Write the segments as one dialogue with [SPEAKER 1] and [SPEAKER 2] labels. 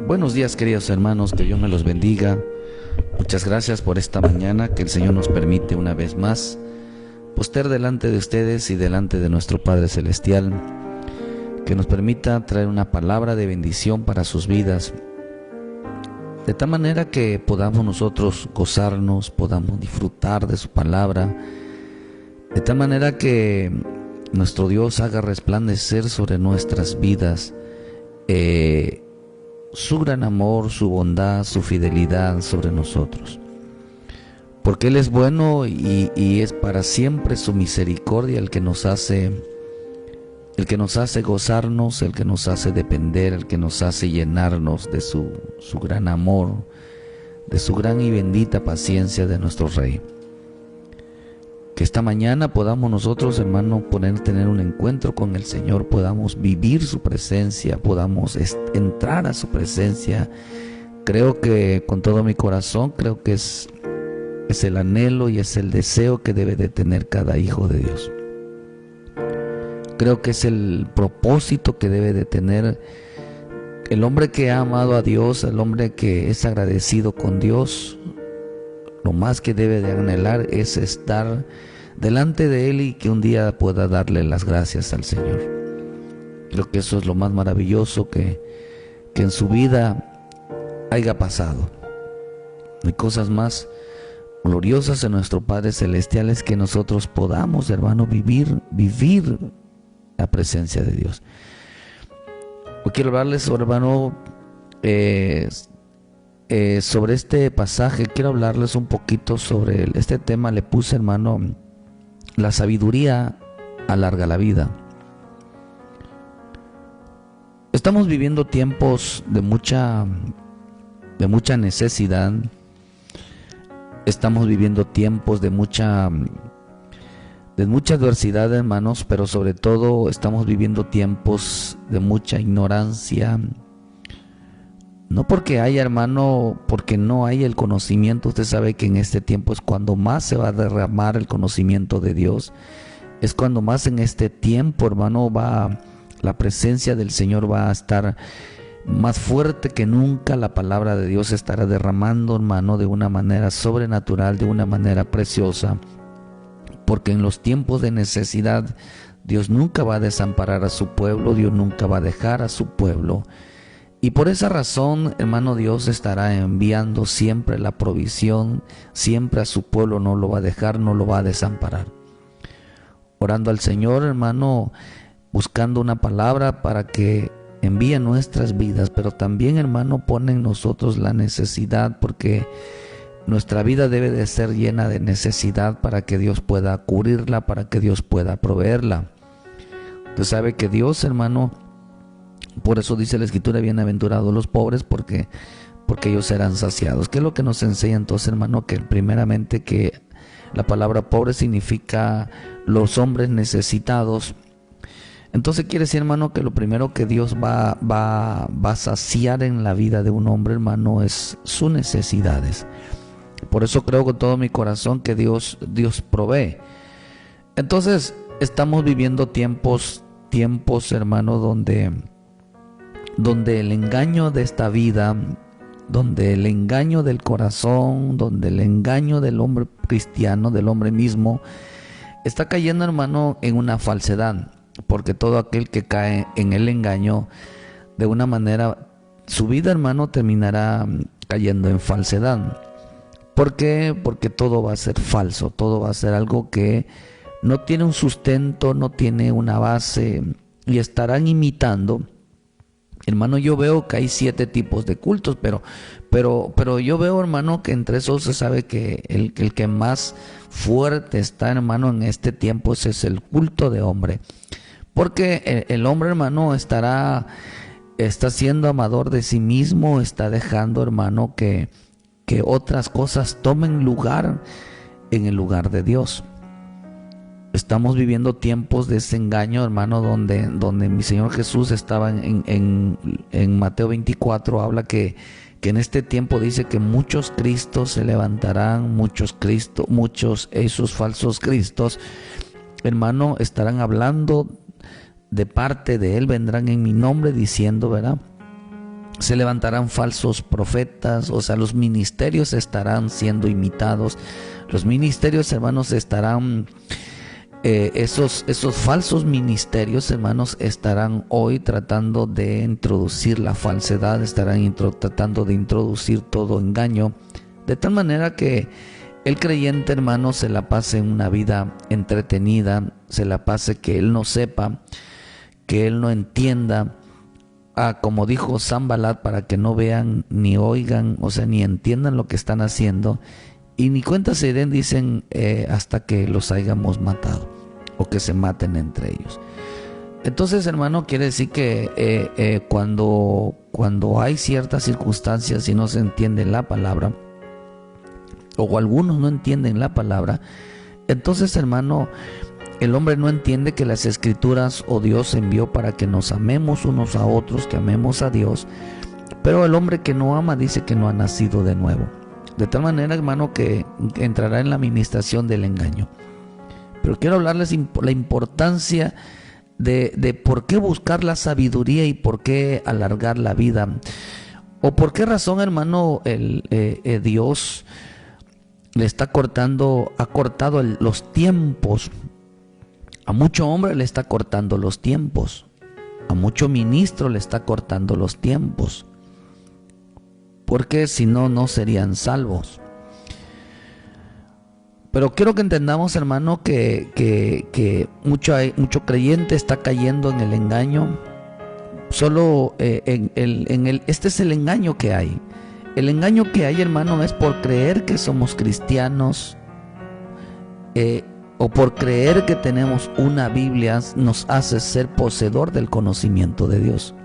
[SPEAKER 1] Buenos días, queridos hermanos, que Dios me los bendiga. Muchas gracias por esta mañana que el Señor nos permite una vez más poster delante de ustedes y delante de nuestro Padre Celestial, que nos permita traer una palabra de bendición para sus vidas, de tal manera que podamos nosotros gozarnos, podamos disfrutar de su palabra, de tal manera que nuestro Dios haga resplandecer sobre nuestras vidas su gran amor, su bondad, su fidelidad sobre nosotros. Porque Él es bueno y es para siempre su misericordia el que nos hace gozarnos, el que nos hace depender, el que nos hace llenarnos de su gran amor, de su gran y bendita paciencia de nuestro Rey. Que esta mañana podamos nosotros, hermano, tener un encuentro con el Señor, podamos vivir su presencia, podamos entrar a su presencia. Creo que con todo mi corazón, creo que es el anhelo y es el deseo que debe de tener cada hijo de Dios. Creo que es el propósito que debe de tener el hombre que ha amado a Dios, el hombre que es agradecido con Dios. Lo más que debe de anhelar es estar delante de Él y que un día pueda darle las gracias al Señor. Creo que eso es lo más maravilloso que en su vida haya pasado. Hay cosas más gloriosas en nuestro Padre Celestial, es que nosotros podamos, hermano, vivir la presencia de Dios. Hoy quiero hablarles, hermano, sobre este pasaje. Quiero hablarles un poquito sobre este tema. Le puse, hermano, la sabiduría alarga la vida. Estamos viviendo tiempos de mucha necesidad. Estamos viviendo tiempos de mucha adversidad, hermanos, pero sobre todo estamos viviendo tiempos de mucha ignorancia. No porque haya, hermano, porque no hay el conocimiento. Usted sabe que en este tiempo es cuando más se va a derramar el conocimiento de Dios. Es cuando más en este tiempo, hermano, la presencia del Señor va a estar más fuerte que nunca. La palabra de Dios estará derramando, hermano, de una manera sobrenatural, de una manera preciosa. Porque en los tiempos de necesidad, Dios nunca va a desamparar a su pueblo, Dios nunca va a dejar a su pueblo. Y por esa razón, hermano, Dios estará enviando siempre la provisión, siempre a su pueblo, no lo va a dejar, no lo va a desamparar. Orando al Señor, hermano, buscando una palabra para que envíe nuestras vidas, pero también, hermano, pone en nosotros la necesidad, porque nuestra vida debe de ser llena de necesidad para que Dios pueda cubrirla, para que Dios pueda proveerla. Usted sabe que Dios, hermano, por eso dice la Escritura, bienaventurados los pobres, porque ellos serán saciados. ¿Qué es lo que nos enseña entonces, hermano? Que primeramente que la palabra pobre significa los hombres necesitados. Entonces quiere decir, hermano, que lo primero que Dios va a saciar en la vida de un hombre, hermano, es sus necesidades. Por eso creo con todo mi corazón que Dios provee. Entonces estamos viviendo tiempos, hermano, donde el engaño de esta vida, donde el engaño del corazón, donde el engaño del hombre cristiano, del hombre mismo, está cayendo, hermano, en una falsedad. Porque todo aquel que cae en el engaño, de una manera, su vida, hermano, terminará cayendo en falsedad. ¿Por qué? Porque todo va a ser falso, todo va a ser algo que no tiene un sustento, no tiene una base, y estarán imitando. Hermano, yo veo que hay 7 tipos de cultos, pero yo veo, hermano, que entre esos se sabe que el que más fuerte está, hermano, en este tiempo es el culto de hombre. Porque el hombre, hermano, está siendo amador de sí mismo, está dejando, hermano, que otras cosas tomen lugar en el lugar de Dios. Estamos viviendo tiempos de ese engaño, hermano, donde mi Señor Jesús estaba en Mateo 24, habla que en este tiempo dice que muchos cristos se levantarán, muchos esos falsos cristos, hermano, estarán hablando de parte de Él, vendrán en mi nombre diciendo, ¿verdad?, se levantarán falsos profetas, o sea, los ministerios estarán siendo imitados. Los ministerios, hermanos, estarán, esos falsos ministerios, hermanos, estarán hoy tratando de introducir la falsedad, estarán tratando de introducir todo engaño, de tal manera que el creyente, hermano, se la pase en una vida entretenida, se la pase que él no sepa, que él no entienda, como dijo Sanballat, para que no vean ni oigan, o sea, ni entiendan lo que están haciendo, y ni cuenta se den, dicen, hasta que los hayamos matado, o que se maten entre ellos. Entonces, hermano, quiere decir que cuando hay ciertas circunstancias y no se entiende la palabra, o algunos no entienden la palabra, entonces, hermano, el hombre no entiende que las escrituras o Dios envió para que nos amemos unos a otros, que amemos a Dios, pero el hombre que no ama dice que no ha nacido de nuevo. De tal manera, hermano, que entrará en la administración del engaño. Pero quiero hablarles la importancia de por qué buscar la sabiduría y por qué alargar la vida. O por qué razón, hermano, Dios le ha cortado los tiempos. A mucho hombre le está cortando los tiempos. A mucho ministro le está cortando los tiempos. Porque si no, no serían salvos. Pero quiero que entendamos, hermano, que mucho creyente está cayendo en el engaño. Solo este es el engaño que hay. El engaño que hay, hermano, es por creer que somos cristianos, o por creer que tenemos una Biblia nos hace ser poseedor del conocimiento de Dios.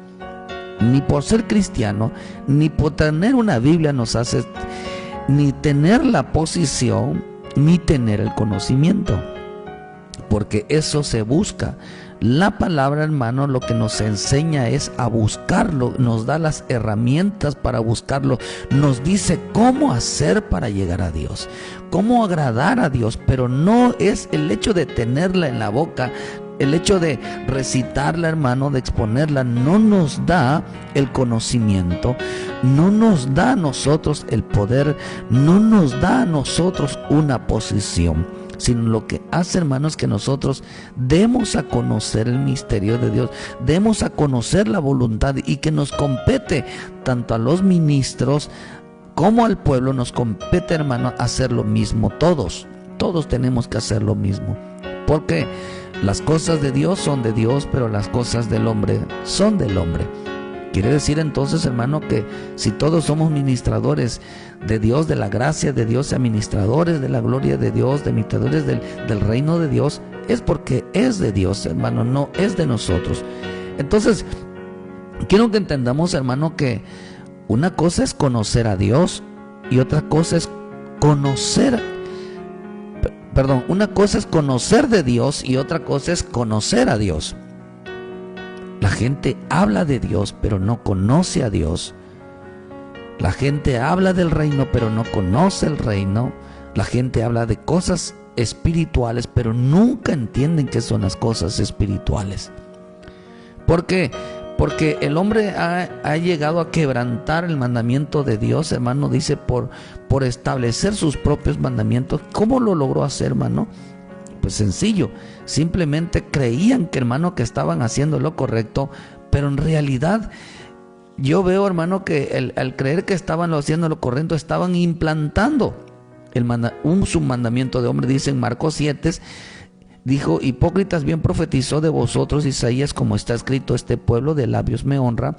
[SPEAKER 1] Ni por ser cristiano, ni por tener una Biblia nos hace ni tener la posición, ni tener el conocimiento. Porque eso se busca. La palabra, hermano, lo que nos enseña es a buscarlo, nos da las herramientas para buscarlo, nos dice cómo hacer para llegar a Dios, cómo agradar a Dios, pero no es el hecho de tenerla en la boca, el hecho de recitarla, hermano, de exponerla, no nos da el conocimiento, no nos da a nosotros el poder, no nos da a nosotros una posición, sino lo que hace, hermanos, que nosotros demos a conocer el misterio de Dios, demos a conocer la voluntad, y que nos compete tanto a los ministros como al pueblo, nos compete, hermano, hacer lo mismo. Todos tenemos que hacer lo mismo, porque las cosas de Dios son de Dios, pero las cosas del hombre son del hombre. Quiere decir entonces, hermano, que si todos somos ministradores de Dios, de la gracia de Dios, administradores de la gloria de Dios, administradores del reino de Dios, es porque es de Dios, hermano, no es de nosotros. Entonces, quiero que entendamos, hermano, que una cosa es conocer a Dios y otra cosa es una cosa es conocer de Dios y otra cosa es conocer a Dios. La gente habla de Dios, pero no conoce a Dios. La gente habla del reino, pero no conoce el reino. La gente habla de cosas espirituales, pero nunca entienden qué son las cosas espirituales. ¿Por qué? Porque el hombre ha llegado a quebrantar el mandamiento de Dios, hermano, dice, por establecer sus propios mandamientos. ¿Cómo lo logró hacer, hermano? Pues sencillo, simplemente creían que, hermano, que estaban haciendo lo correcto, pero en realidad yo veo, hermano, que al creer que estaban haciendo lo correcto, estaban implantando un submandamiento de hombre. Dice en Marcos 7, dijo: hipócritas, bien profetizó de vosotros Isaías, como está escrito: este pueblo de labios me honra,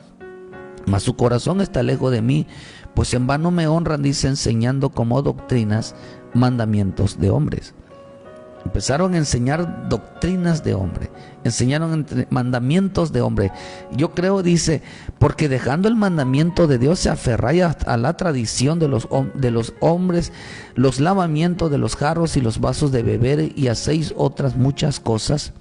[SPEAKER 1] mas su corazón está lejos de mí, pues en vano me honran, dice, enseñando como doctrinas mandamientos de hombres. Empezaron a enseñar doctrinas de hombre, enseñaron mandamientos de hombre. Yo creo, dice, porque dejando el mandamiento de Dios se aferráis a la tradición de los hombres, los lavamientos de los jarros y los vasos de beber, y hacéis otras muchas cosas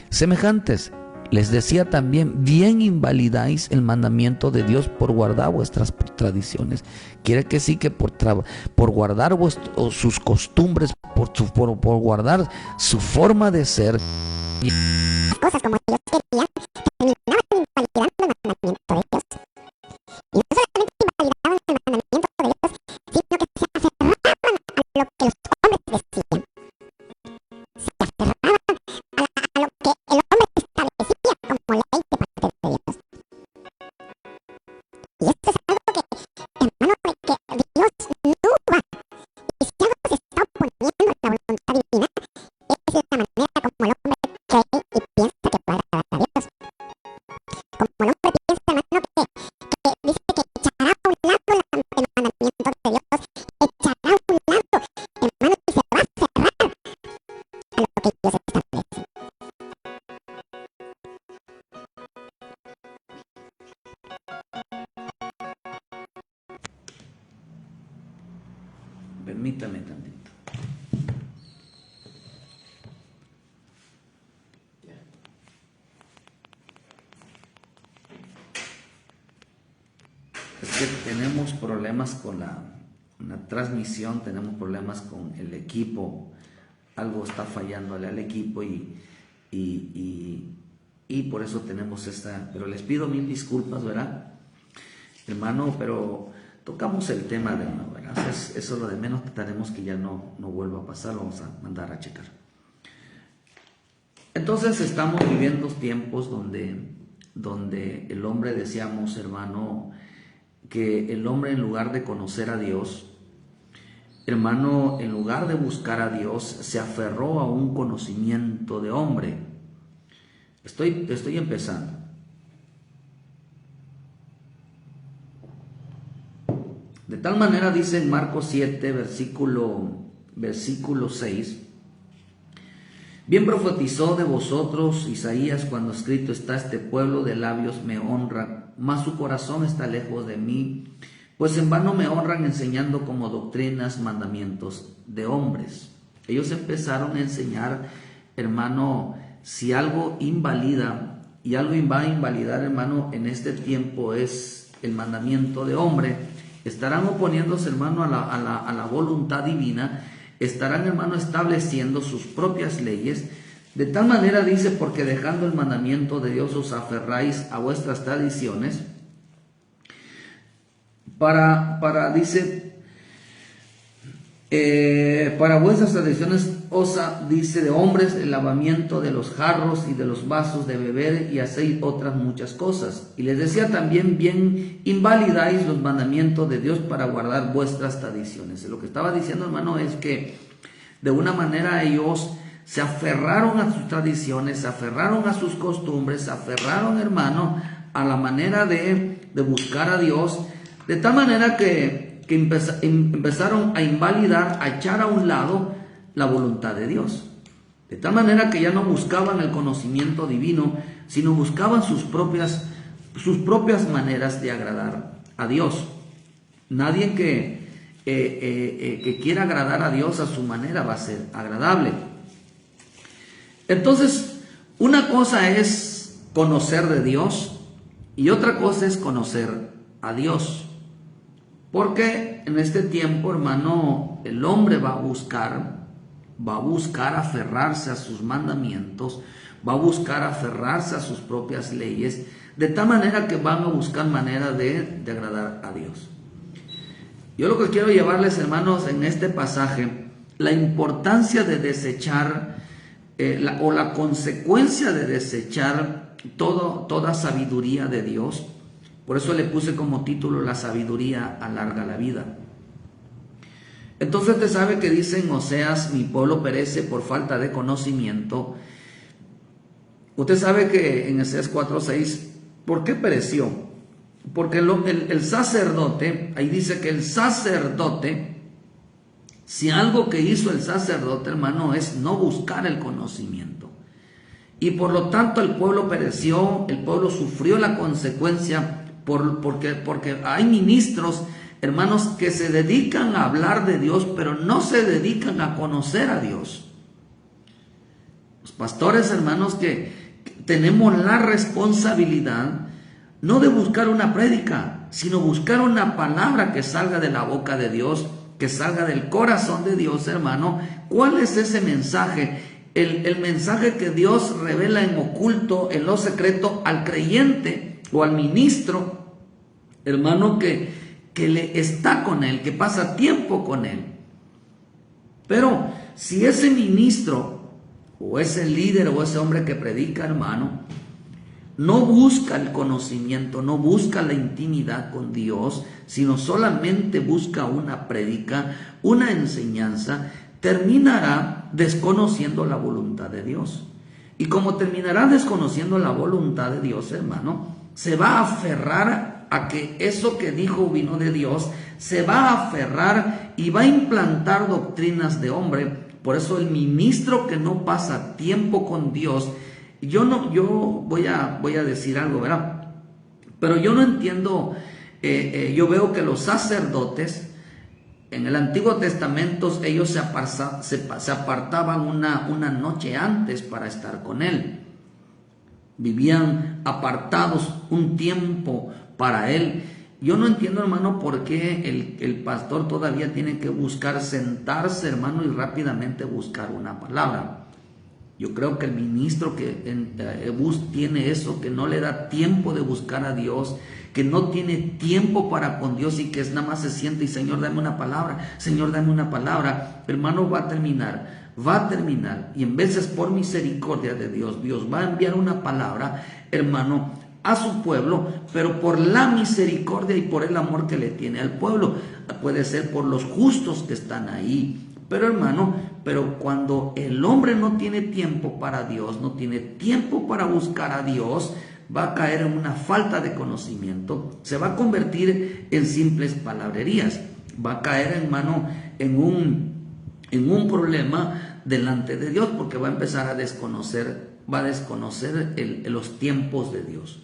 [SPEAKER 1] semejantes. Les decía también: bien invalidáis el mandamiento de Dios por guardar vuestras tradiciones. Quiere que sí, que por guardar sus costumbres, por guardar su forma de ser,
[SPEAKER 2] cosas como ellos querían, terminaban invalidando el mandamiento de Dios. Y
[SPEAKER 1] permítame tantito. Es que tenemos problemas con la transmisión, tenemos problemas con el equipo, algo está fallándole al equipo y por eso tenemos pero les pido mil disculpas, ¿verdad? Hermano, pero tocamos el tema de nuevo, ¿verdad? Eso es lo de menos, trataremos que ya no vuelva a pasar, lo vamos a mandar a checar. Entonces estamos viviendo tiempos donde el hombre, decíamos, hermano, que el hombre, en lugar de conocer a Dios, hermano, en lugar de buscar a Dios, se aferró a un conocimiento de hombre. Estoy empezando. De tal manera dice en Marcos 7, versículo 6, bien profetizó de vosotros Isaías cuando escrito está: este pueblo de labios me honra, mas su corazón está lejos de mí, pues en vano me honran enseñando como doctrinas mandamientos de hombres. Ellos empezaron a enseñar, hermano, si algo invalida y algo va a invalidar, hermano, en este tiempo es el mandamiento de hombre, estarán oponiéndose, hermano, a la voluntad divina, estarán, hermano, estableciendo sus propias leyes. De tal manera dice, porque dejando el mandamiento de Dios os aferráis a vuestras tradiciones, para vuestras tradiciones dice de hombres el lavamiento de los jarros y de los vasos de beber, y hacéis otras muchas cosas. Y les decía también, bien invalidáis los mandamientos de Dios para guardar vuestras tradiciones. Lo que estaba diciendo, hermano, es que de una manera ellos se aferraron a sus tradiciones, se aferraron a sus costumbres, se aferraron, hermano, a la manera de buscar a Dios, de tal manera que empezaron a invalidar, a echar a un lado la voluntad de Dios. De tal manera que ya no buscaban el conocimiento divino, sino buscaban sus propias maneras de agradar a Dios. Nadie que quiera agradar a Dios a su manera va a ser agradable. Entonces, una cosa es conocer de Dios y otra cosa es conocer a Dios. Porque en este tiempo, hermano, el hombre va a buscar aferrarse a sus mandamientos, va a buscar aferrarse a sus propias leyes, de tal manera que van a buscar manera de agradar a Dios. Yo lo que quiero llevarles, hermanos, en este pasaje, la importancia de desechar la consecuencia de desechar toda sabiduría de Dios. Por eso le puse como título: la sabiduría alarga la vida. Entonces usted sabe que dice en Oseas: mi pueblo perece por falta de conocimiento. Usted sabe que en Oseas 4:6, ¿por qué pereció? Porque el sacerdote, ahí dice que el sacerdote, si algo que hizo el sacerdote, hermano, es no buscar el conocimiento. Y por lo tanto el pueblo pereció, el pueblo sufrió la consecuencia, porque hay ministros, hermanos, que se dedican a hablar de Dios, pero no se dedican a conocer a Dios. Los pastores, hermanos, que tenemos la responsabilidad no de buscar una prédica, sino buscar una palabra que salga de la boca de Dios, que salga del corazón de Dios, hermano. ¿Cuál es ese mensaje? El mensaje que Dios revela en oculto, en lo secreto, al creyente o al ministro, hermano, que le está con él, que pasa tiempo con él. Pero si ese ministro o ese líder o ese hombre que predica, hermano, no busca el conocimiento, no busca la intimidad con Dios, sino solamente busca una prédica, una enseñanza, terminará desconociendo la voluntad de Dios. Y como terminará desconociendo la voluntad de Dios, hermano, se va a aferrar a que eso que dijo vino de Dios, se va a aferrar y va a implantar doctrinas de hombre. Por eso el ministro que no pasa tiempo con Dios, yo voy a decir algo, ¿verdad? Pero yo no entiendo, yo veo que los sacerdotes En el Antiguo Testamento ellos se apartaban una noche antes para estar con Él. Vivían apartados un tiempo para Él. Yo no entiendo, hermano, por qué el pastor todavía tiene que buscar sentarse, hermano, y rápidamente buscar una palabra. Yo creo que el ministro que tiene eso, que no le da tiempo de buscar a Dios, que no tiene tiempo para con Dios y que nada más se siente y Señor, dame una palabra, Señor, dame una palabra. Hermano, va a terminar. Y en veces por misericordia de Dios, Dios va a enviar una palabra, hermano, a su pueblo, pero por la misericordia y por el amor que le tiene al pueblo. Puede ser por los justos que están ahí. Pero hermano, cuando el hombre no tiene tiempo para Dios, no tiene tiempo para buscar a Dios, va a caer en una falta de conocimiento, se va a convertir en simples palabrerías, va a caer, hermano, en un problema delante de Dios, porque va a empezar a desconocer los tiempos de Dios.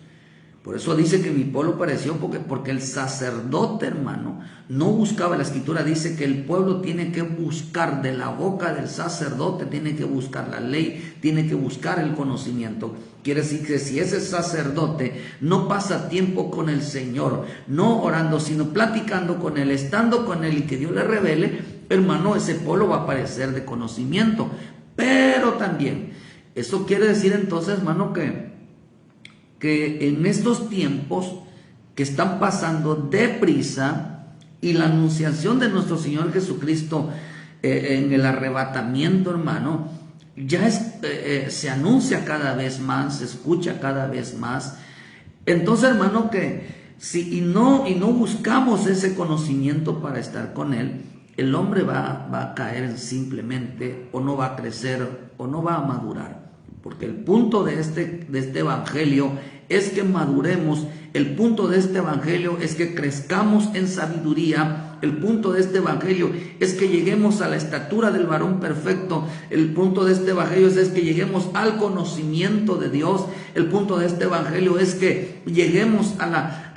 [SPEAKER 1] Por eso dice que mi pueblo pereció, porque el sacerdote, hermano, no buscaba. La escritura dice que el pueblo tiene que buscar de la boca del sacerdote, tiene que buscar la ley, tiene que buscar el conocimiento. Quiere decir que si ese sacerdote no pasa tiempo con el Señor, no orando, sino platicando con Él, estando con Él y que Dios le revele, hermano, ese pueblo va a parecer de conocimiento. Pero también, eso quiere decir entonces, hermano, que en estos tiempos que están pasando deprisa y la anunciación de nuestro Señor Jesucristo en el arrebatamiento, hermano, ya se anuncia cada vez más, se escucha cada vez más. Entonces, hermano, que si no buscamos ese conocimiento para estar con Él, el hombre va a caer simplemente, o no va a crecer, o no va a madurar. Porque el punto de este evangelio es que maduremos, el punto de este evangelio es que crezcamos en sabiduría, el punto de este evangelio es que lleguemos a la estatura del varón perfecto, el punto de este evangelio es que lleguemos al conocimiento de Dios, el punto de este evangelio es que lleguemos a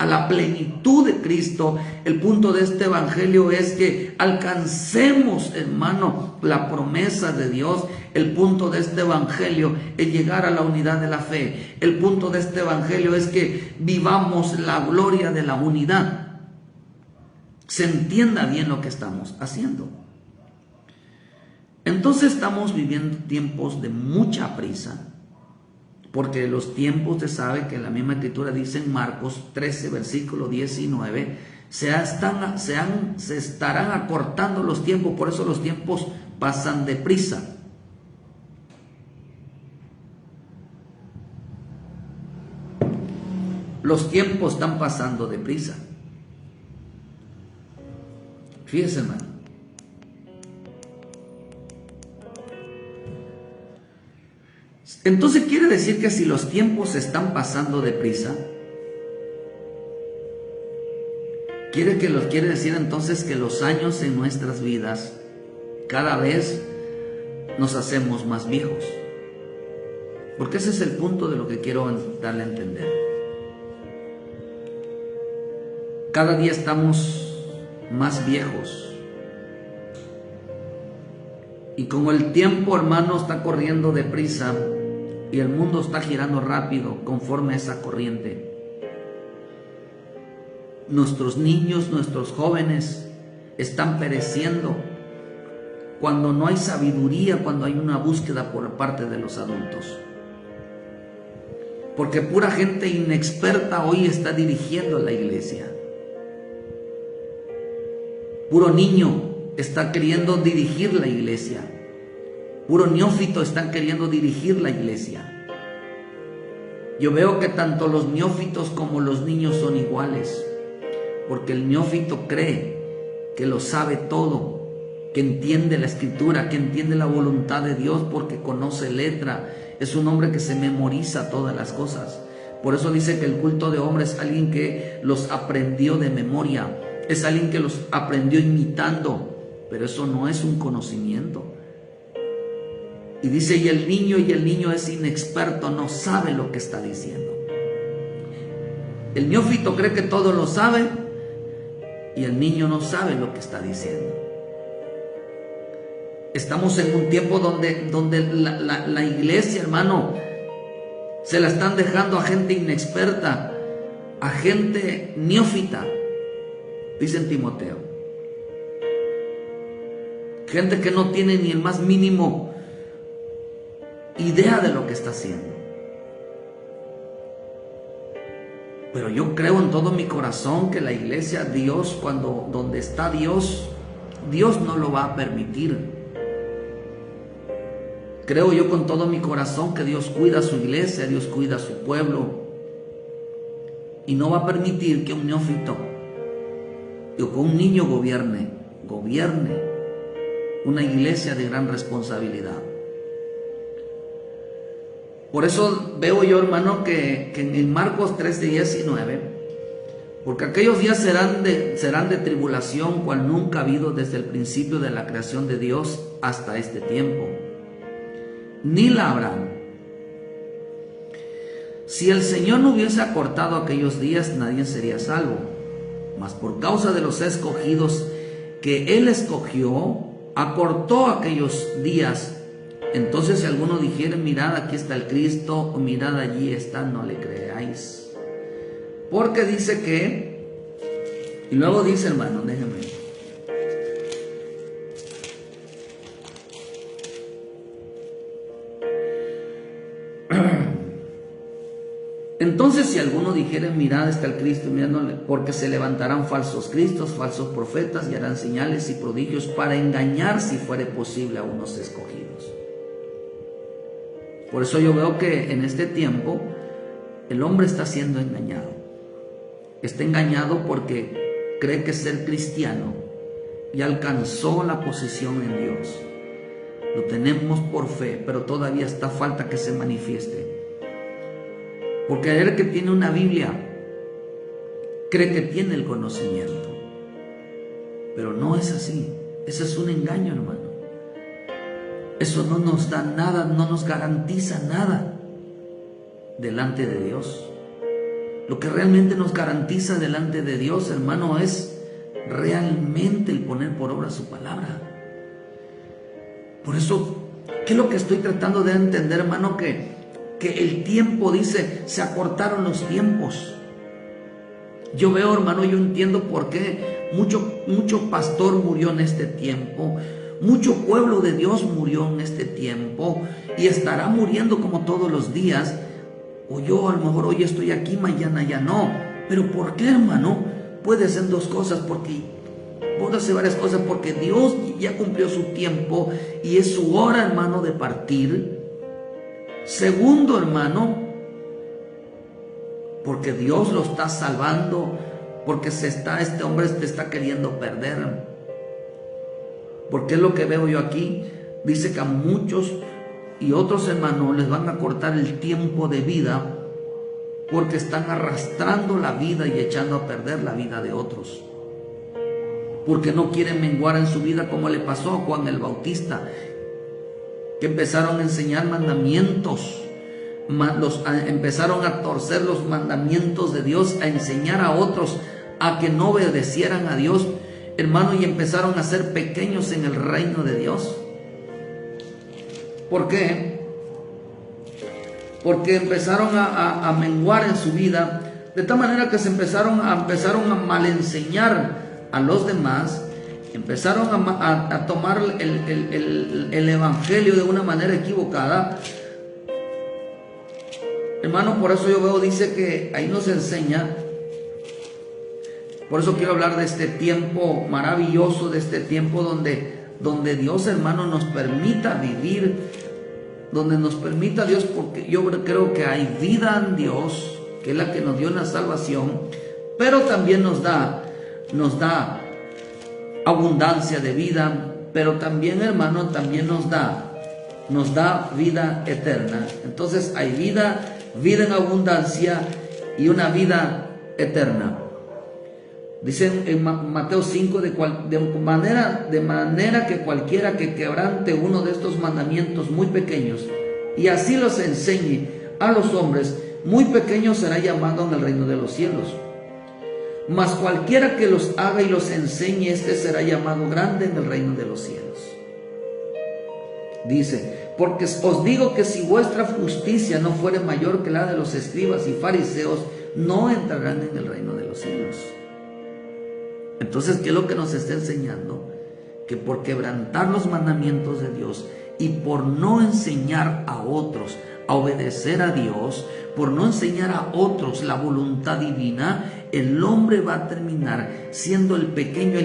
[SPEAKER 1] la plenitud de Cristo, el punto de este evangelio es que alcancemos, hermano, la promesa de Dios. El punto de este evangelio es llegar a la unidad de la fe. El punto de este evangelio es que vivamos la gloria de la unidad. Se entienda bien lo que estamos haciendo. Entonces estamos viviendo tiempos de mucha prisa, porque los tiempos, usted sabe que la misma escritura dice en Marcos 13, versículo 19, se estarán acortando los tiempos, por eso los tiempos pasan deprisa. Los tiempos están pasando deprisa. Fíjese, hermano. Entonces quiere decir que si los tiempos están pasando deprisa, quiere decir entonces que los años en nuestras vidas cada vez nos hacemos más viejos. Porque ese es el punto de lo que quiero darle a entender. Cada día estamos más viejos. Y como el tiempo, hermano, está corriendo deprisa y el mundo está girando rápido conforme a esa corriente, nuestros niños, nuestros jóvenes están pereciendo cuando no hay sabiduría, cuando hay una búsqueda por parte de los adultos. Porque pura gente inexperta hoy está dirigiendo la iglesia. Puro niño está queriendo dirigir la iglesia. Puro neófito está queriendo dirigir la iglesia. Yo veo que tanto los neófitos como los niños son iguales. Porque el neófito cree que lo sabe todo, que entiende la escritura, que entiende la voluntad de Dios porque conoce letra. Es un hombre que se memoriza todas las cosas. Por eso dice que el culto de hombres es alguien que los aprendió de memoria. Es alguien que los aprendió imitando, pero eso no es un conocimiento. Y dice, y el niño es inexperto, no sabe lo que está diciendo. El neófito cree que todo lo sabe y el niño no sabe lo que está diciendo. Estamos en un tiempo donde la iglesia, hermano, se la están dejando a gente inexperta, a gente neófita, dice en Timoteo. Gente que no tiene ni el más mínimo idea de lo que está haciendo. Pero yo creo en todo mi corazón que la iglesia, Dios, donde está Dios, Dios no lo va a permitir. Creo yo con todo mi corazón que Dios cuida a su iglesia, Dios cuida a su pueblo. Y no va a permitir que un neófito o que un niño gobierne una iglesia de gran responsabilidad. Por eso veo yo, hermano, que en Marcos 13:19, porque aquellos días serán de tribulación, cual nunca ha habido desde el principio de la creación de Dios hasta este tiempo, ni la habrán. Si el Señor no hubiese acortado aquellos días, nadie sería salvo. Mas por causa de los escogidos que Él escogió, acortó aquellos días. Entonces si alguno dijere, mirad, aquí está el Cristo, o mirad, allí está, no le creáis. Porque dice que, y luego dice, hermano, déjeme. Entonces si alguno dijere, mirad, está el Cristo, mirad, no le, porque se levantarán falsos cristos, falsos profetas, y harán señales y prodigios para engañar, si fuere posible, a unos escogidos. Por eso yo veo que en este tiempo el hombre está siendo engañado. Está engañado porque cree que ser cristiano ya alcanzó la posición en Dios. Lo tenemos por fe, pero todavía está falta que se manifieste. Por creer que tiene una Biblia, cree que tiene el conocimiento. Pero no es así. Ese es un engaño, hermano. Eso no nos da nada, no nos garantiza nada delante de Dios. Lo que realmente nos garantiza delante de Dios, hermano, es realmente el poner por obra su palabra. Por eso, ¿qué es lo que estoy tratando de entender, hermano? Que el tiempo, dice, se acortaron los tiempos. Yo veo, hermano, yo entiendo por qué mucho pastor murió en este tiempo. Mucho pueblo de Dios murió en este tiempo y estará muriendo como todos los días. O yo a lo mejor hoy estoy aquí, mañana ya no. Pero ¿por qué, hermano? Puede ser dos cosas, puede ser varias cosas, porque Dios ya cumplió su tiempo y es su hora, hermano, de partir. Segundo, hermano, porque Dios lo está salvando, porque este hombre te está queriendo perder. Porque es lo que veo yo aquí. Dice que a muchos y otros hermanos les van a cortar el tiempo de vida porque están arrastrando la vida y echando a perder la vida de otros. Porque no quieren menguar en su vida, como le pasó a Juan el Bautista, que empezaron a enseñar mandamientos, empezaron a torcer los mandamientos de Dios, a enseñar a otros a que no obedecieran a Dios, hermano, y empezaron a ser pequeños en el reino de Dios. ¿Por qué? Porque empezaron a menguar en su vida, de tal manera que empezaron a malenseñar a los demás, empezaron a tomar el evangelio de una manera equivocada. Hermano, por eso yo veo, dice que ahí nos enseña. Por eso quiero hablar de este tiempo maravilloso, de este tiempo donde Dios, hermano, nos permita vivir, donde nos permita Dios, porque yo creo que hay vida en Dios, que es la que nos dio la salvación, pero también nos da abundancia de vida, pero también, hermano, también nos da vida eterna. Entonces hay vida en abundancia y una vida eterna. Dice en Mateo 5, de manera que cualquiera que quebrante uno de estos mandamientos muy pequeños y así los enseñe a los hombres, muy pequeño será llamado en el reino de los cielos. Mas cualquiera que los haga y los enseñe, este será llamado grande en el reino de los cielos. Dice, porque os digo que si vuestra justicia no fuere mayor que la de los escribas y fariseos, no entrarán en el reino de los cielos. Entonces, ¿qué es lo que nos está enseñando? Que por quebrantar los mandamientos de Dios y por no enseñar a otros a obedecer a Dios, por no enseñar a otros la voluntad divina, el hombre va a terminar siendo el pequeño,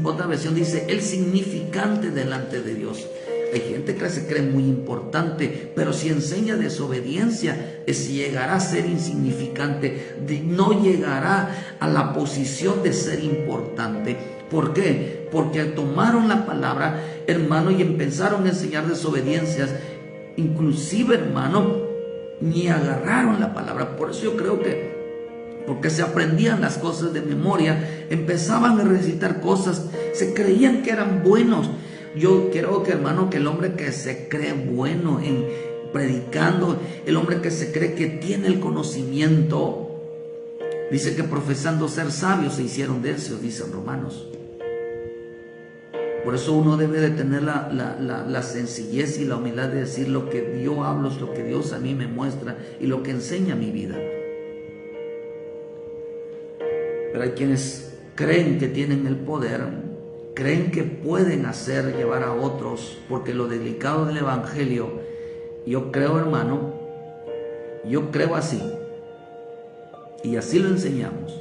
[SPEAKER 1] otra versión dice, el significante delante de Dios. Hay gente que se cree muy importante, pero si enseña desobediencia, llegará a ser insignificante, no llegará a la posición de ser importante. ¿Por qué? Porque tomaron la palabra, hermano, y empezaron a enseñar desobediencias. Inclusive, hermano, ni agarraron la palabra. Por eso yo creo que, porque se aprendían las cosas de memoria, empezaban a recitar cosas, se creían que eran buenos. Yo creo que, hermano, que el hombre que se cree bueno en predicando, el hombre que se cree que tiene el conocimiento, dice que profesando ser sabios se hicieron necios, dicen Romanos. Por eso uno debe de tener la sencillez y la humildad de decir lo que yo hablo, es lo que Dios a mí me muestra y lo que enseña mi vida. Pero hay quienes creen que tienen el poder, creen que pueden llevar a otros, porque lo delicado del evangelio, yo creo, hermano, yo creo así, y así lo enseñamos.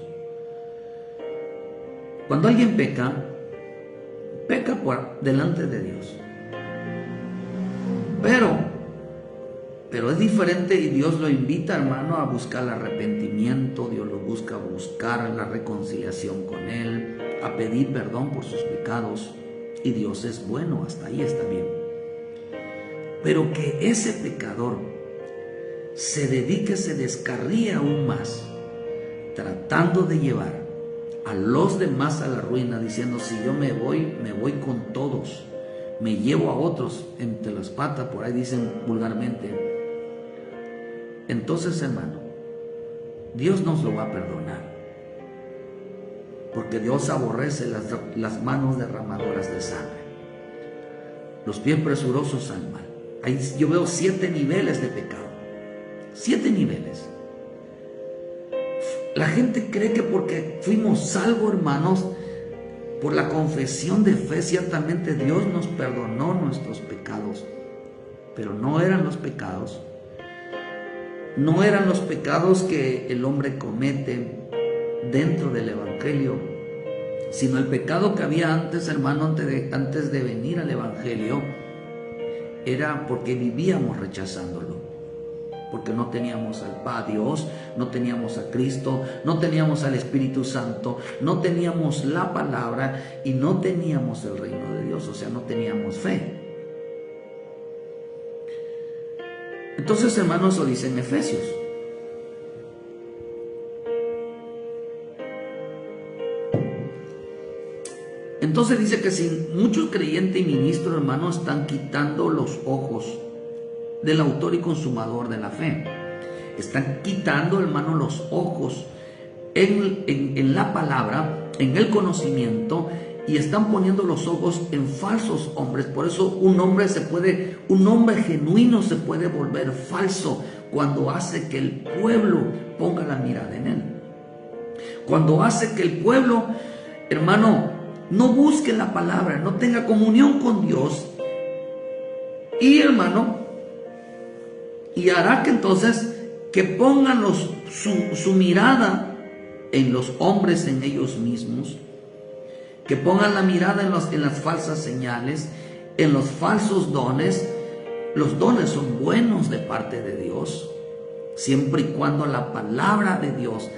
[SPEAKER 1] Cuando alguien peca por delante de Dios, pero es diferente, y Dios lo invita, hermano, a buscar el arrepentimiento. Dios lo busca buscar la reconciliación con Él, a pedir perdón por sus pecados, y Dios es bueno, hasta ahí está bien. Pero que ese pecador se dedique, se descarríe aún más, tratando de llevar a los demás a la ruina, diciendo, si yo me voy con todos, me llevo a otros entre las patas, por ahí dicen vulgarmente. Entonces, hermano, Dios nos lo va a perdonar, porque Dios aborrece las manos derramadoras de sangre, los pies presurosos al mal. Ahí yo veo 7 niveles de pecado, 7 niveles. La gente cree que porque fuimos salvos, hermanos, por la confesión de fe, ciertamente Dios nos perdonó nuestros pecados, pero no eran los pecados que el hombre comete dentro del evangelio, sino el pecado que había antes, hermano, antes de venir al evangelio, era porque vivíamos rechazándolo. Porque no teníamos a Dios, no teníamos a Cristo, no teníamos al Espíritu Santo, no teníamos la palabra y no teníamos el reino de Dios, o sea, no teníamos fe. Entonces, hermanos, eso dice en Efesios. Entonces dice que si muchos creyentes y ministros, hermanos, están quitando los ojos del autor y consumador de la fe. Están quitando, hermano, los ojos en la palabra, en el conocimiento, y están poniendo los ojos en falsos hombres. Por eso un hombre genuino se puede volver falso cuando hace que el pueblo ponga la mirada en él. Cuando hace que el pueblo, hermano, no busque la palabra, no tenga comunión con Dios, y hermano, y hará que entonces que pongan su mirada en los hombres, en ellos mismos, que pongan la mirada en las falsas señales, en los falsos dones. Los dones son buenos de parte de Dios, siempre y cuando la palabra de Dios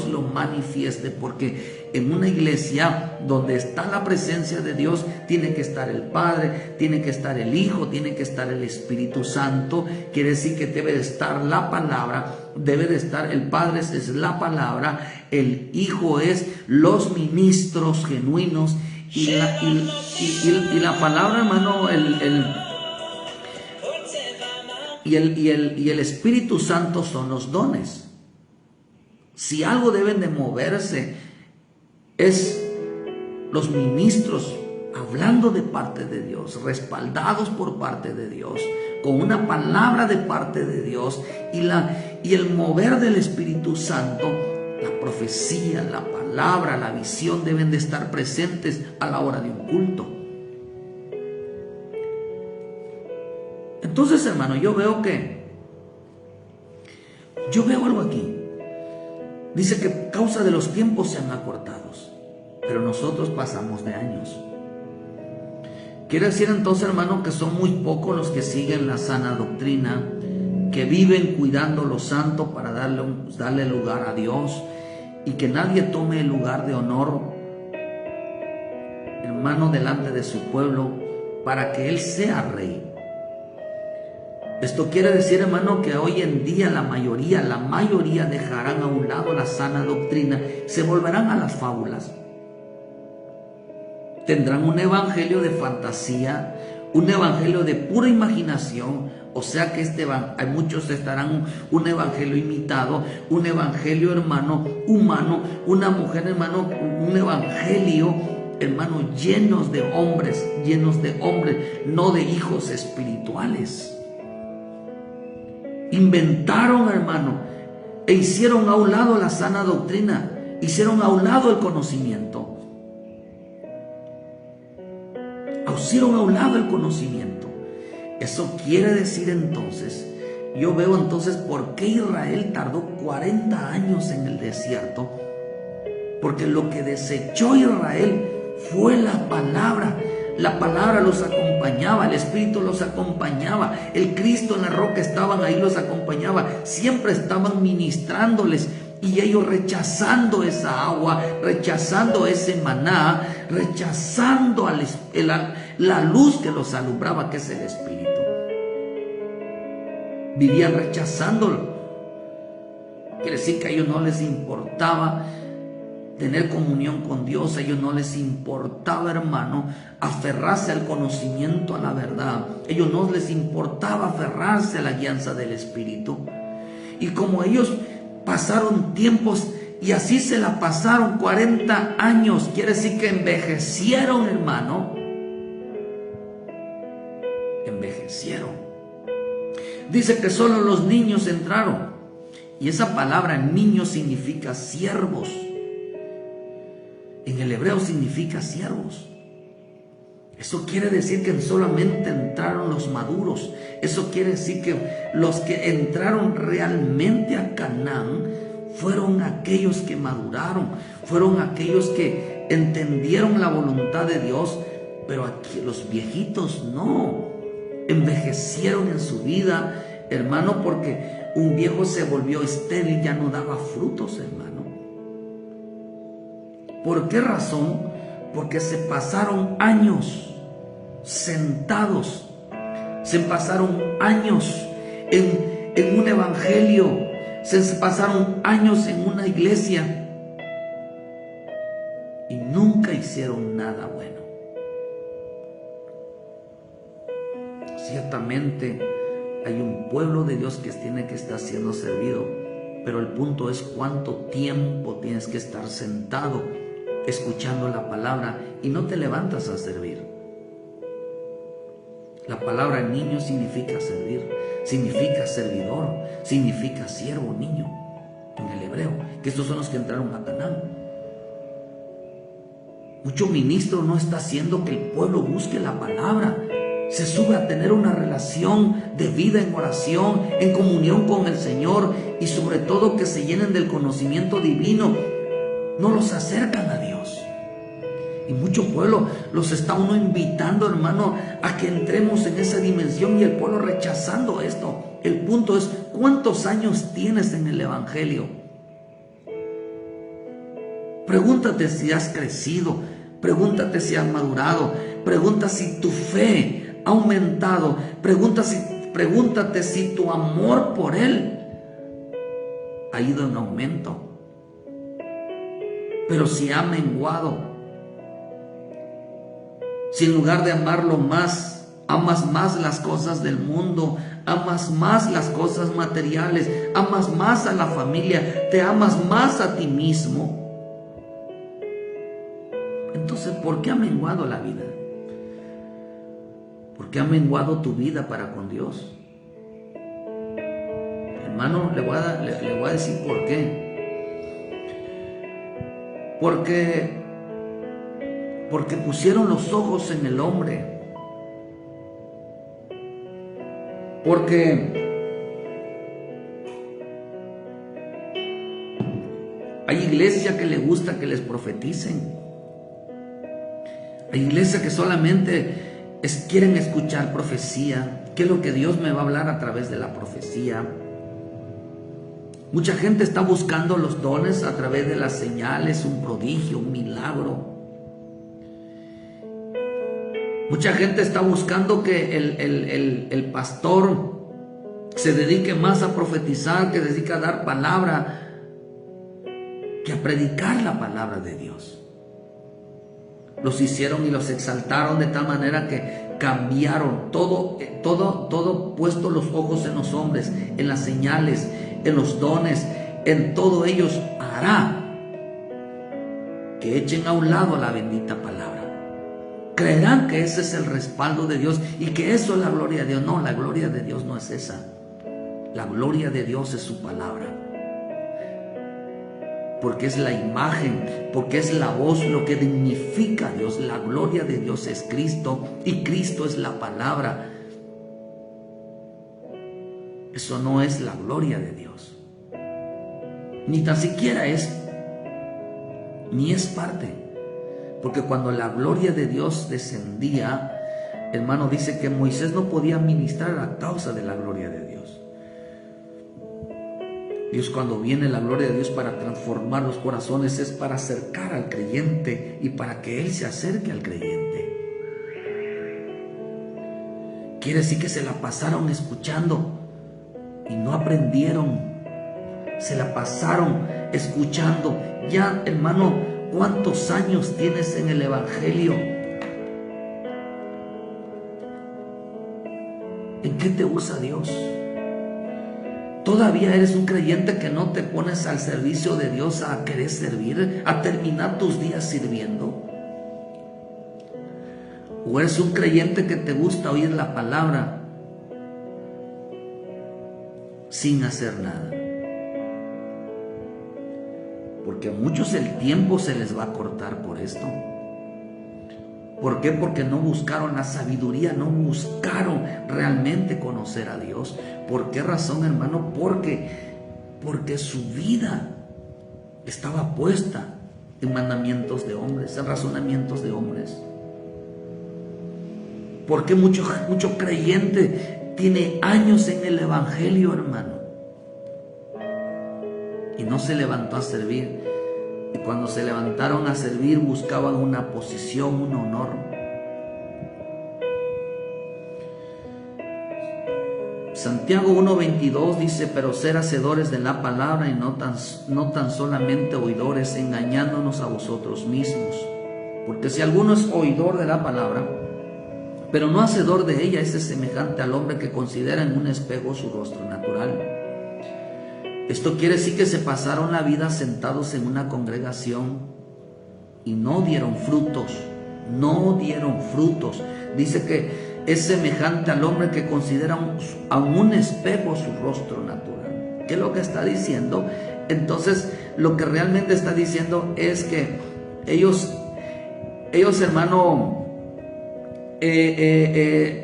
[SPEAKER 1] lo manifieste, porque en una iglesia donde está la presencia de Dios, tiene que estar el Padre, tiene que estar el Hijo, tiene que estar el Espíritu Santo. Quiere decir que debe de estar la palabra, debe de estar el Padre, es la palabra, el Hijo es los ministros genuinos, y la palabra, hermano, y el Espíritu Santo son los dones. Si algo deben de moverse es los ministros hablando de parte de Dios, respaldados por parte de Dios, con una palabra de parte de Dios y el mover del Espíritu Santo, la profecía, la palabra, la visión deben de estar presentes a la hora de un culto. Entonces, hermano, yo veo algo aquí. Dice que causa de los tiempos sean acortados, pero nosotros pasamos de años. Quiere decir entonces, hermano, que son muy pocos los que siguen la sana doctrina, que viven cuidando lo santo para darle lugar a Dios, y que nadie tome el lugar de honor, hermano, delante de su pueblo, para que Él sea rey. Esto quiere decir, hermano, que hoy en día la mayoría dejarán a un lado la sana doctrina, se volverán a las fábulas. Tendrán un evangelio de fantasía, un evangelio de pura imaginación, o sea que muchos estarán un evangelio imitado, un evangelio, hermano, humano, una mujer, hermano, un evangelio, hermano, llenos de hombres, no de hijos espirituales. Inventaron, hermano, e hicieron a un lado la sana doctrina, hicieron a un lado el conocimiento. Hicieron a un lado el conocimiento. Eso quiere decir entonces, yo veo entonces por qué Israel tardó 40 años en el desierto. Porque lo que desechó Israel fue la palabra. La palabra los acompañaba, el Espíritu los acompañaba, el Cristo en la roca estaban ahí, los acompañaba, siempre estaban ministrándoles. Y ellos rechazando esa agua, rechazando ese maná, rechazando la luz que los alumbraba, que es el Espíritu. Vivían rechazándolo. Quiere decir que a ellos no les importaba tener comunión con Dios, a ellos no les importaba, hermano, aferrarse al conocimiento, a la verdad. A ellos no les importaba aferrarse a la guianza del Espíritu. Y como ellos pasaron tiempos y así se la pasaron 40 años, quiere decir que envejecieron, hermano. Envejecieron. Dice que solo los niños entraron. Y esa palabra niño significa siervos. En el hebreo significa siervos. Eso quiere decir que solamente entraron los maduros. Eso quiere decir que los que entraron realmente a Canaán fueron aquellos que maduraron, fueron aquellos que entendieron la voluntad de Dios. Pero aquí los viejitos no, envejecieron en su vida, hermano, porque un viejo se volvió estéril, ya no daba frutos, hermano. ¿Por qué razón? Porque se pasaron años sentados, se pasaron años en un evangelio, se pasaron años en una iglesia y nunca hicieron nada bueno. Ciertamente hay un pueblo de Dios que tiene que estar siendo servido, pero el punto es cuánto tiempo tienes que estar sentado escuchando la palabra y no te levantas a servir. La palabra niño significa servir, significa servidor, significa siervo, niño, en el hebreo, que estos son los que entraron a Canaán. Mucho ministro no está haciendo que el pueblo busque la palabra, se sube a tener una relación de vida en oración, en comunión con el Señor, y sobre todo que se llenen del conocimiento divino. No los acercan a Dios. Y mucho pueblo los está uno invitando, hermano, a que entremos en esa dimensión, y el pueblo rechazando esto. El punto es, ¿cuántos años tienes en el evangelio? Pregúntate si has crecido, pregúntate si has madurado, pregunta si tu fe ha aumentado, pregúntate si tu amor por Él ha ido en aumento. Pero si ha menguado, si en lugar de amarlo más, amas más las cosas del mundo, amas más las cosas materiales, amas más a la familia, te amas más a ti mismo, entonces ¿por qué ha menguado la vida? ¿Por qué ha menguado tu vida para con Dios? Hermano, le voy a decir por qué. Porque pusieron los ojos en el hombre. Porque hay iglesia que le gusta que les profeticen. Hay iglesia que solamente quieren escuchar profecía. ¿Qué es lo que Dios me va a hablar a través de la profecía? Mucha gente está buscando los dones a través de las señales, un prodigio, un milagro. Mucha gente está buscando que el pastor se dedique más a profetizar, que se dedique a dar palabra, que a predicar la palabra de Dios. Los hicieron y los exaltaron de tal manera que cambiaron todo puesto los ojos en los hombres, en las señales, en los dones, en todo ellos hará que echen a un lado la bendita palabra. Creerán que ese es el respaldo de Dios y que eso es la gloria de Dios. No, la gloria de Dios no es esa. La gloria de Dios es su palabra. Porque es la imagen, porque es la voz, lo que dignifica a Dios. La gloria de Dios es Cristo y Cristo es la palabra. Eso no es la gloria de Dios. Ni tan siquiera es, ni es parte. Porque cuando la gloria de Dios descendía, hermano, dice que Moisés no podía ministrar a causa de la gloria de Dios. Dios, cuando viene la gloria de Dios para transformar los corazones, es para acercar al creyente y para que Él se acerque al creyente. Quiere decir que se la pasaron escuchando y no aprendieron. Se la pasaron escuchando. Ya, hermano, ¿cuántos años tienes en el Evangelio? ¿En qué te usa Dios? ¿Todavía eres un creyente que no te pones al servicio de Dios a querer servir, a terminar tus días sirviendo? ¿O eres un creyente que te gusta oír la palabra sin hacer nada? Porque a muchos el tiempo se les va a cortar por esto. ¿Por qué? Porque no buscaron la sabiduría, no buscaron realmente conocer a Dios. ¿Por qué razón, hermano? Porque su vida estaba puesta en mandamientos de hombres, en razonamientos de hombres. ¿Por qué mucho creyente tiene años en el Evangelio, hermano? Y no se levantó a servir. Y cuando se levantaron a servir, buscaban una posición, un honor. Santiago 1:22 dice: pero ser hacedores de la palabra y no tan solamente oidores, engañándonos a vosotros mismos. Porque si alguno es oidor de la palabra, pero no hacedor de ella, ese es semejante al hombre que considera en un espejo su rostro natural. Esto quiere decir que se pasaron la vida sentados en una congregación y no dieron frutos, no dieron frutos. Dice que es semejante al hombre que considera a un espejo su rostro natural. ¿Qué es lo que está diciendo? Entonces, lo que realmente está diciendo es que ellos hermano,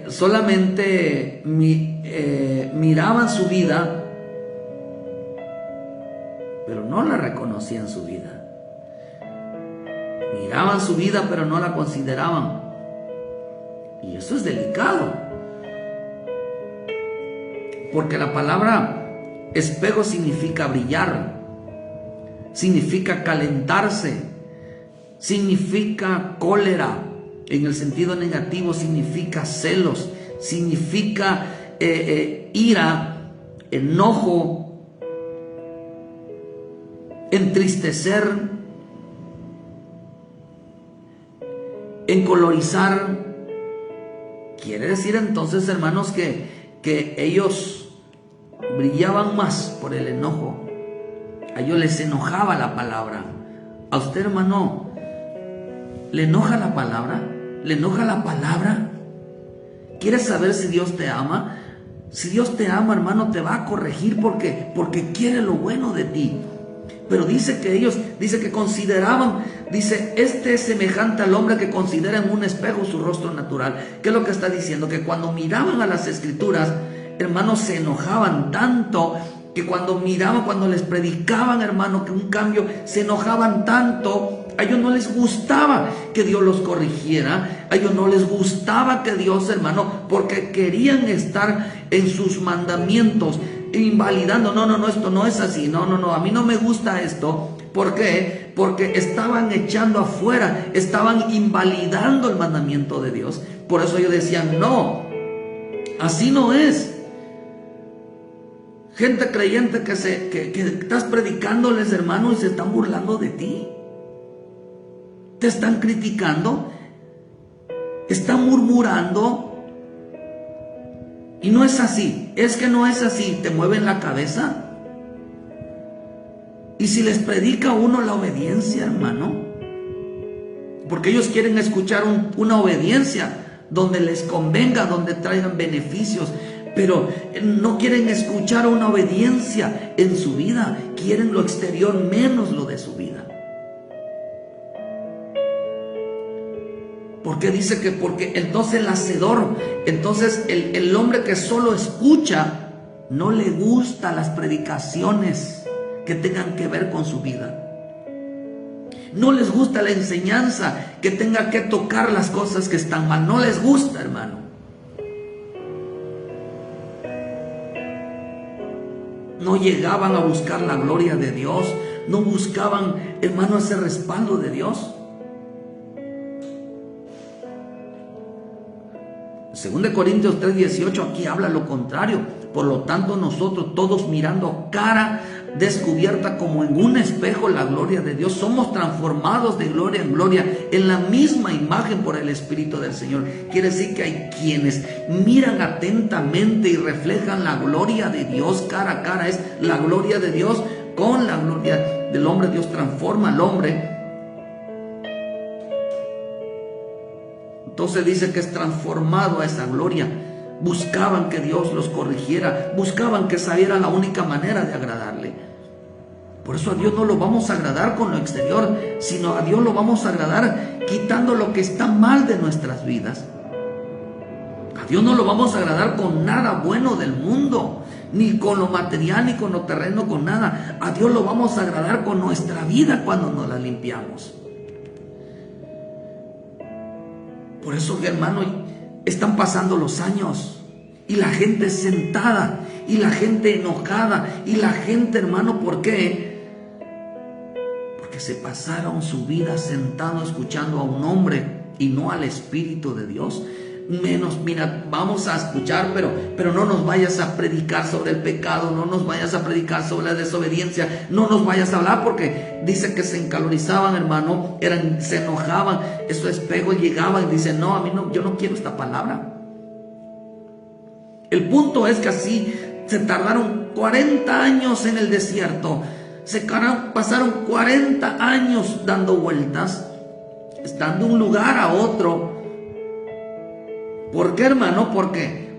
[SPEAKER 1] solamente miraban su vida, pero no la reconocían su vida. Miraban su vida, pero no la consideraban. Y eso es delicado. Porque la palabra espejo significa brillar, significa calentarse, significa cólera. En el sentido negativo significa celos, significa ira, enojo, entristecer, encolorizar. Quiere decir entonces, hermanos, que ellos brillaban más por el enojo. A ellos les enojaba la palabra. A usted, hermano, ¿le enoja la palabra? ¿Le enoja la palabra? ¿Quieres saber si Dios te ama? Si Dios te ama, hermano, te va a corregir porque quiere lo bueno de ti. Pero dice que ellos, dice que consideraban, dice, este es semejante al hombre que considera en un espejo su rostro natural. ¿Qué es lo que está diciendo? Que cuando miraban a las escrituras, hermanos, se enojaban tanto, que cuando miraban, cuando les predicaban, hermano, que un cambio, se enojaban tanto. A ellos no les gustaba que Dios los corrigiera, a ellos no les gustaba que Dios, hermano, porque querían estar en sus mandamientos, invalidando, no, esto no es así, no, a mí no me gusta esto. ¿Por qué? Porque estaban echando afuera, estaban invalidando el mandamiento de Dios. Por eso ellos decían, no, así no es. Gente creyente que estás predicándoles, hermano, y se están burlando de ti. Te están criticando, están murmurando, y no es así. Es que no es así. Te mueven la cabeza. Y si les predica uno la obediencia, hermano, porque ellos quieren escuchar una obediencia donde les convenga, donde traigan beneficios, pero no quieren escuchar una obediencia en su vida. Quieren lo exterior menos lo de su vida. Porque dice que porque entonces el hacedor, entonces el hombre que solo escucha, no le gusta las predicaciones que tengan que ver con su vida. No les gusta la enseñanza que tenga que tocar las cosas que están mal. No les gusta, hermano. No llegaban a buscar la gloria de Dios. No buscaban, hermano, ese respaldo de Dios. 2 Corintios 3:18 aquí habla lo contrario. Por lo tanto, nosotros todos mirando cara descubierta como en un espejo la gloria de Dios, somos transformados de gloria en gloria en la misma imagen por el Espíritu del Señor. Quiere decir que hay quienes miran atentamente y reflejan la gloria de Dios cara a cara. Es la gloria de Dios con la gloria del hombre. Dios transforma al hombre. Entonces dice que es transformado a esa gloria. Buscaban que Dios los corrigiera, buscaban que saliera la única manera de agradarle. Por eso a Dios no lo vamos a agradar con lo exterior, sino a Dios lo vamos a agradar quitando lo que está mal de nuestras vidas. A Dios no lo vamos a agradar con nada bueno del mundo, ni con lo material, ni con lo terreno, con nada. A Dios lo vamos a agradar con nuestra vida cuando nos la limpiamos. Por eso, hermano, están pasando los años y la gente sentada y la gente enojada y la gente, hermano, ¿por qué? Porque se pasaron su vida sentado escuchando a un hombre y no al Espíritu de Dios. Menos, mira, vamos a escuchar, pero no nos vayas a predicar sobre el pecado, no nos vayas a predicar sobre la desobediencia, no nos vayas a hablar, porque dice que se encalorizaban, hermano, se enojaban, esos espejos llegaban y dicen, no, a mí no, yo no quiero esta palabra. El punto es que así se tardaron 40 años en el desierto, pasaron 40 años dando vueltas, estando de un lugar a otro. ¿Por qué, hermano? Porque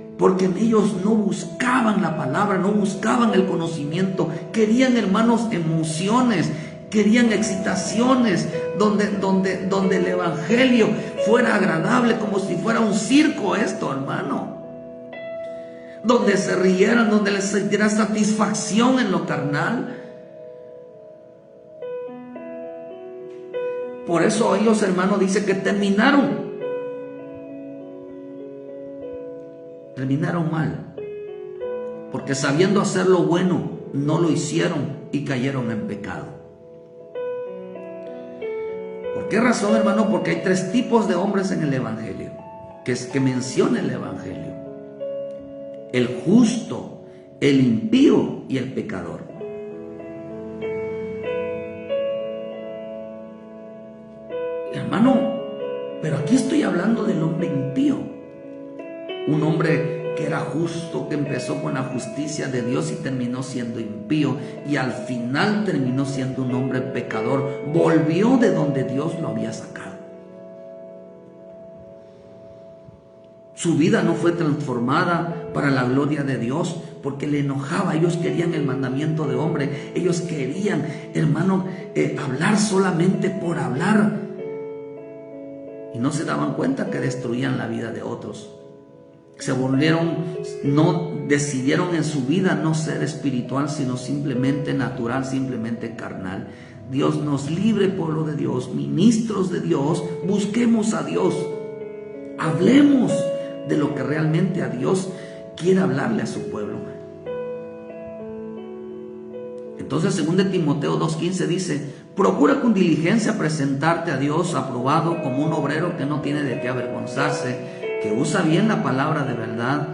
[SPEAKER 1] ellos no buscaban la palabra, no buscaban el conocimiento. Querían, hermanos, emociones, querían excitaciones, donde el evangelio fuera agradable, como si fuera un circo esto, hermano. Donde se rieran, donde les sintieran satisfacción en lo carnal. Por eso ellos, hermano, dice que terminaron mal, porque sabiendo hacer lo bueno, no lo hicieron y cayeron en pecado. ¿Por qué razón, hermano? Porque hay 3 tipos de hombres en el Evangelio, que menciona el Evangelio: el justo, el impío y el pecador. Hermano, pero aquí estoy hablando del hombre impío. Un hombre que era justo, que empezó con la justicia de Dios y terminó siendo impío, y al final terminó siendo un hombre pecador. Volvió de donde Dios lo había sacado. Su vida no fue transformada para la gloria de Dios, porque le enojaba. Ellos querían el mandamiento de hombre. Ellos querían, hermano, hablar solamente por hablar. Y no se daban cuenta que destruían la vida de otros. Se volvieron, decidieron en su vida no ser espiritual, sino simplemente natural, simplemente carnal. Dios nos libre, pueblo de Dios, ministros de Dios, busquemos a Dios. Hablemos de lo que realmente a Dios quiere hablarle a su pueblo. Entonces, 2 Timoteo 2:15 dice: procura con diligencia presentarte a Dios aprobado como un obrero que no tiene de qué avergonzarse, que usa bien la palabra de verdad,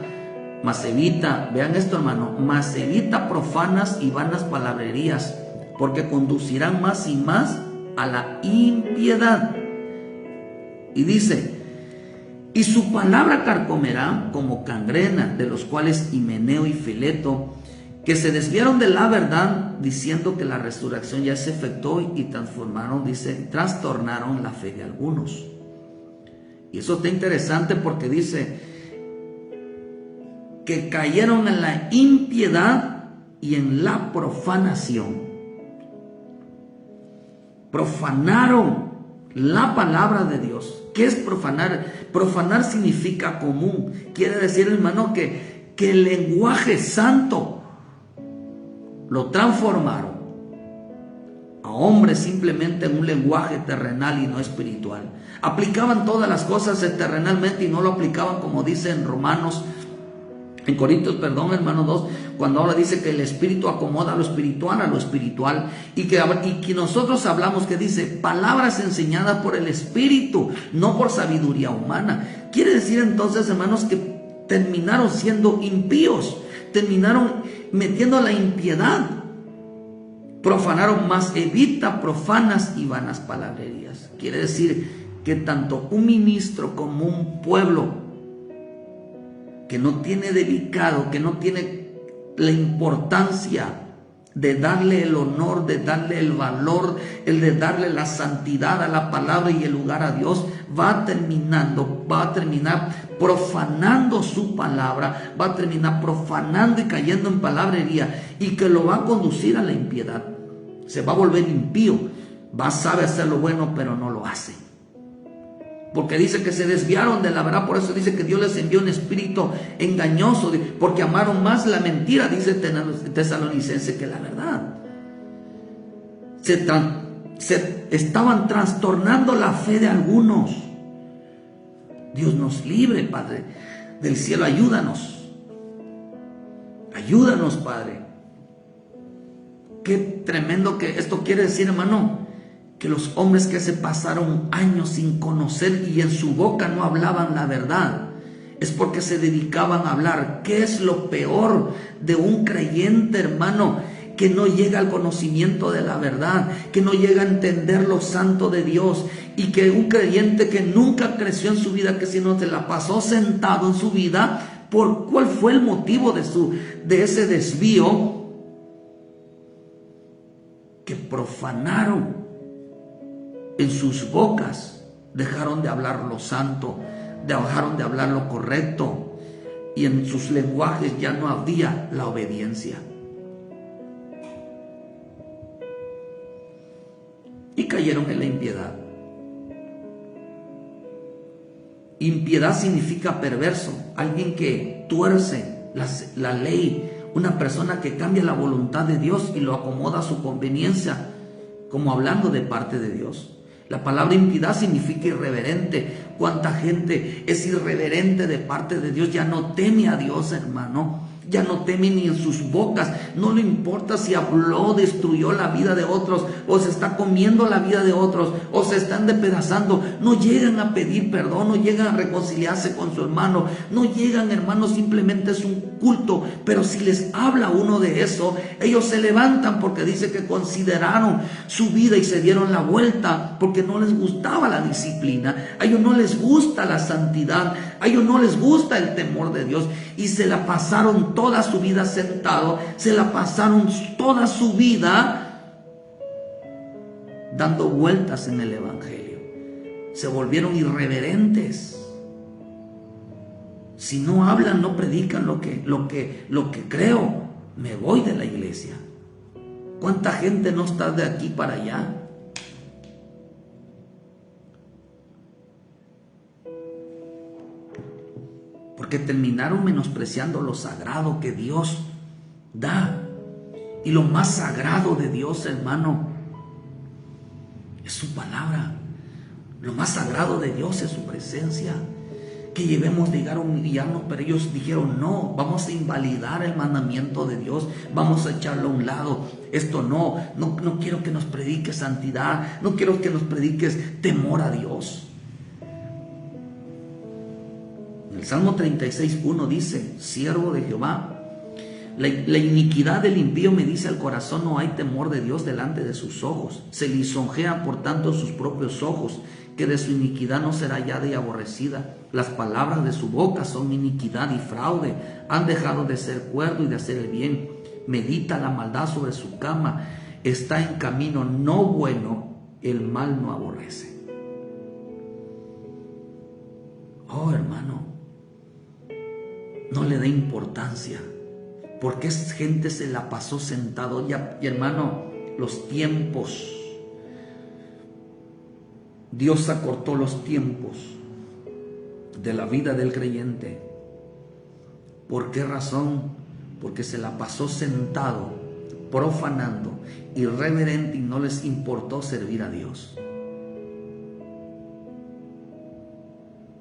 [SPEAKER 1] mas evita, vean esto hermano, mas evita profanas y vanas palabrerías, porque conducirán más y más a la impiedad. Y dice: y su palabra carcomerá como gangrena, de los cuales Himeneo y Fileto, que se desviaron de la verdad, diciendo que la resurrección ya se efectuó, y transformaron, dice, trastornaron la fe de algunos. Y eso está interesante porque dice que cayeron en la impiedad y en la profanación. Profanaron la palabra de Dios. ¿Qué es profanar? Profanar significa común. Quiere decir, hermano, que el lenguaje santo lo transformaron a hombres simplemente en un lenguaje terrenal y no espiritual. Aplicaban todas las cosas terrenalmente y no lo aplicaban, como dice en Corintios, hermano 2, cuando ahora dice que el espíritu acomoda lo espiritual a lo espiritual, y que nosotros hablamos, que dice palabras enseñadas por el espíritu, no por sabiduría humana. Quiere decir entonces, hermanos, que terminaron siendo impíos, terminaron metiendo la impiedad, profanaron, más evita profanas y vanas palabrerías. Quiere decir que tanto un ministro como un pueblo que no tiene dedicado, que no tiene la importancia de darle el honor, de darle el valor, de darle la santidad a la palabra y el lugar a Dios, va a terminar profanando su palabra, va a terminar profanando y cayendo en palabrería, y que lo va a conducir a la impiedad. Se va a volver impío, sabe hacer lo bueno, pero no lo hace. Porque dice que se desviaron de la verdad. Por eso dice que Dios les envió un espíritu engañoso, porque amaron más la mentira, dice Tesalonicense, que la verdad. Se estaban trastornando la fe de algunos. Dios nos libre, Padre del cielo, ayúdanos. Ayúdanos, Padre. Qué tremendo que esto quiere decir, hermano, que los hombres que se pasaron años sin conocer y en su boca no hablaban la verdad, es porque se dedicaban a hablar. ¿Qué es lo peor de un creyente, hermano, que no llega al conocimiento de la verdad, que no llega a entender lo santo de Dios? Y que un creyente que nunca creció en su vida, que si no se la pasó sentado en su vida, ¿por cuál fue el motivo de ese desvío? Que profanaron. En sus bocas dejaron de hablar lo santo, dejaron de hablar lo correcto, y en sus lenguajes ya no había la obediencia. Y cayeron en la impiedad. Impiedad significa perverso, alguien que tuerce la ley, una persona que cambia la voluntad de Dios y lo acomoda a su conveniencia, como hablando de parte de Dios. La palabra impiedad significa irreverente. ¿Cuánta gente es irreverente de parte de Dios? Ya no teme a Dios, hermano. Ya no teme ni en sus bocas. No le importa si habló, destruyó la vida de otros, o se está comiendo la vida de otros, o se están despedazando. No llegan a pedir perdón, no llegan a reconciliarse con su hermano. No llegan, hermano, simplemente es un culto. Pero si les habla uno de eso, ellos se levantan, porque dice que consideraron su vida y se dieron la vuelta, porque no les gustaba la disciplina, a ellos no les gusta la santidad, a ellos no les gusta el temor de Dios, y se la pasaron toda su vida sentado, se la pasaron toda su vida dando vueltas en el evangelio. Se volvieron irreverentes. Si no hablan, no predican lo que creo, me voy de la iglesia. ¿Cuánta gente no está de aquí para allá? Porque terminaron menospreciando lo sagrado que Dios da. Y lo más sagrado de Dios, hermano, es su palabra. Lo más sagrado de Dios es su presencia. Que llevemos llegar a humillarnos, pero ellos dijeron: no, vamos a invalidar el mandamiento de Dios, vamos a echarlo a un lado. Esto no quiero que nos prediques santidad, no quiero que nos prediques temor a Dios. En el Salmo 36:1 dice: siervo de Jehová, la iniquidad del impío me dice al corazón, no hay temor de Dios delante de sus ojos. Se lisonjea por tanto sus propios ojos, que de su iniquidad no será ya de aborrecida. Las palabras de su boca son iniquidad y fraude. Han dejado de ser cuerdo y de hacer el bien. Medita la maldad sobre su cama. Está en camino no bueno, el mal no aborrece. Oh, hermano, no le dé importancia, porque esa gente se la pasó sentado. Y hermano, los tiempos, Dios acortó los tiempos de la vida del creyente. ¿Por qué razón? Porque se la pasó sentado, profanando, irreverente, y no les importó servir a Dios.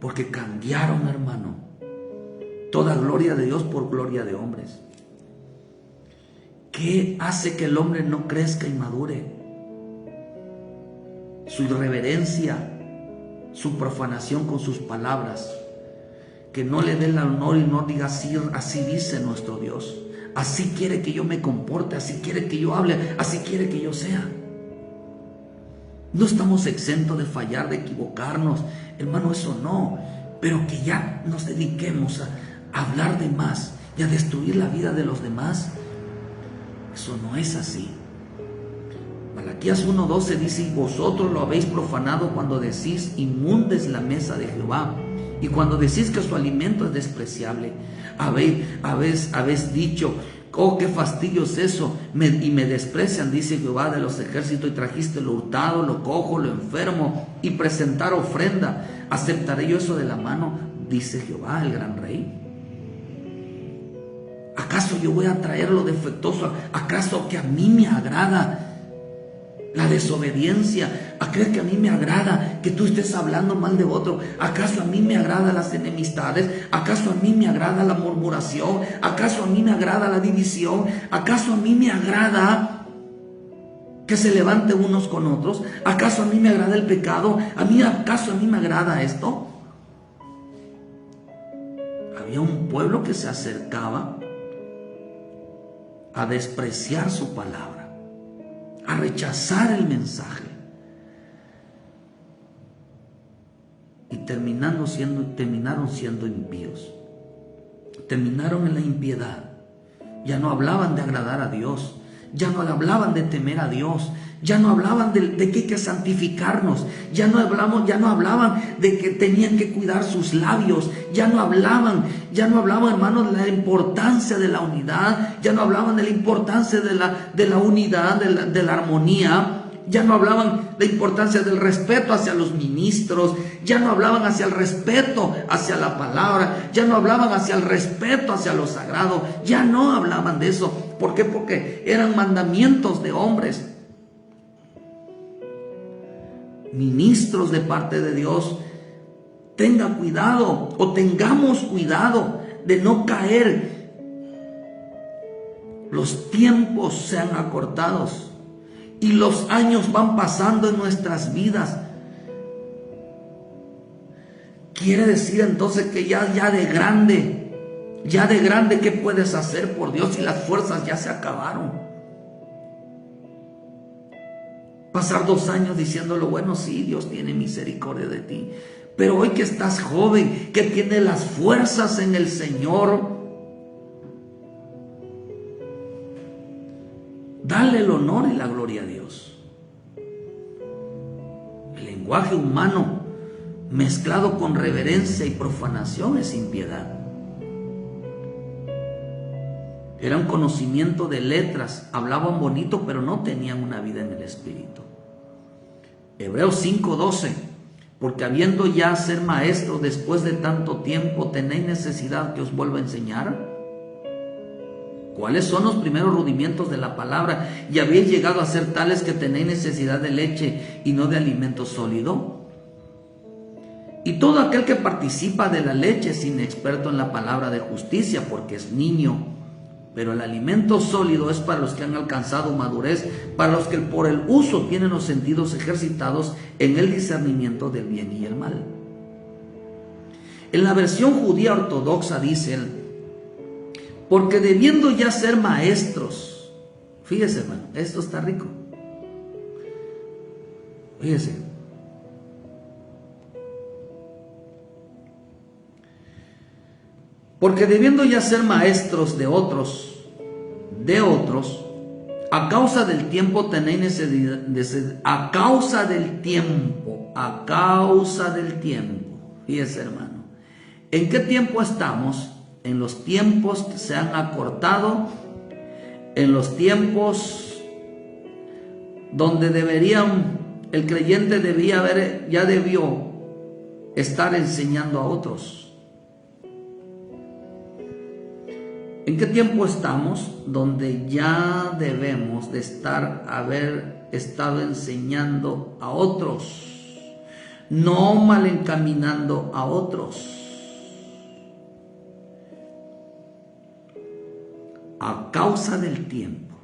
[SPEAKER 1] Porque cambiaron, hermano, toda gloria de Dios por gloria de hombres. ¿Qué hace que el hombre no crezca y madure? Su irreverencia, su profanación con sus palabras, que no le dé el honor y no diga: así dice nuestro Dios, así quiere que yo me comporte, así quiere que yo hable, así quiere que yo sea. No estamos exentos de fallar, de equivocarnos, hermano, eso no, pero que ya nos dediquemos a hablar de más y a destruir la vida de los demás, eso no es así. Malaquías 1:12 dice: y vosotros lo habéis profanado cuando decís: inmundes la mesa de Jehová, y cuando decís que su alimento es despreciable. Habéis dicho: oh, qué fastidio es eso, y me desprecian, dice Jehová de los ejércitos, y trajiste lo hurtado, lo cojo, lo enfermo, y presentar ofrenda. ¿Aceptaré yo eso de la mano? Dice Jehová, el gran rey. ¿Acaso yo voy a traer lo defectuoso? ¿Acaso que a mí me agrada la desobediencia? ¿Acaso que a mí me agrada que tú estés hablando mal de otro? ¿Acaso a mí me agrada las enemistades? ¿Acaso a mí me agrada la murmuración? ¿Acaso a mí me agrada la división? ¿Acaso a mí me agrada que se levante unos con otros? ¿Acaso a mí me agrada el pecado? ¿Acaso a mí me agrada esto? Había un pueblo que se acercaba a despreciar su palabra, a rechazar el mensaje, y terminaron siendo impíos, terminaron en la impiedad. Ya no hablaban de agradar a Dios, ya no hablaban de temer a Dios, ya no hablaban de que hay que santificarnos, ya no hablaban de que tenían que cuidar sus labios, ya no hablaban, hermanos, de la importancia de la unidad, ya no hablaban de la importancia de la unidad, de la armonía, ya no hablaban de la importancia del respeto hacia los ministros, ya no hablaban hacia el respeto hacia la palabra, ya no hablaban hacia el respeto hacia lo sagrado, ya no hablaban de eso. ¿Por qué? Porque eran mandamientos de hombres. Ministros de parte de Dios, tengan cuidado, o tengamos cuidado de no caer. Los tiempos se han acortado y los años van pasando en nuestras vidas. Quiere decir entonces que ya de grande, ¿qué puedes hacer por Dios si las fuerzas ya se acabaron? Pasar 2 años diciéndolo: bueno, sí, Dios tiene misericordia de ti. Pero hoy que estás joven, que tienes las fuerzas en el Señor, dale el honor y la gloria a Dios. El lenguaje humano mezclado con reverencia y profanación es impiedad. Era un conocimiento de letras, hablaban bonito, pero no tenían una vida en el Espíritu. Hebreos 5:12, porque habiendo ya ser maestros después de tanto tiempo, ¿tenéis necesidad que os vuelva a enseñar? ¿Cuáles son los primeros rudimentos de la palabra? Y habéis llegado a ser tales que tenéis necesidad de leche y no de alimento sólido. Y todo aquel que participa de la leche es inexperto en la palabra de justicia, porque es niño. Pero el alimento sólido es para los que han alcanzado madurez, para los que por el uso tienen los sentidos ejercitados en el discernimiento del bien y el mal. En la versión judía ortodoxa dice él, porque debiendo ya ser maestros, fíjese hermano, esto está rico, fíjese, porque debiendo ya ser maestros de otros, a causa del tiempo tenéis necesidad, a causa del tiempo, fíjese hermano, ¿en qué tiempo estamos? En los tiempos que se han acortado, en los tiempos donde el creyente ya debió estar enseñando a otros. ¿En qué tiempo estamos? Donde ya debemos de haber estado enseñando a otros, no mal encaminando a otros. A causa del tiempo,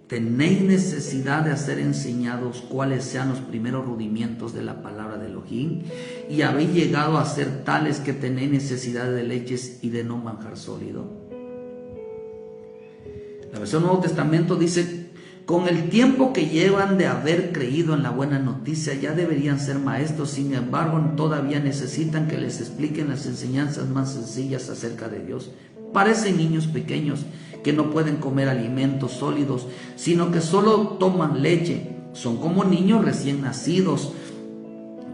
[SPEAKER 1] tenéis necesidad de ser enseñados cuáles sean los primeros rudimentos de la palabra de Elohim, y habéis llegado a ser tales que tenéis necesidad de leches y de no manjar sólido. La versión Nuevo Testamento dice, con el tiempo que llevan de haber creído en la buena noticia, ya deberían ser maestros, sin embargo, todavía necesitan que les expliquen las enseñanzas más sencillas acerca de Dios. Parecen niños pequeños que no pueden comer alimentos sólidos, sino que solo toman leche. Son como niños recién nacidos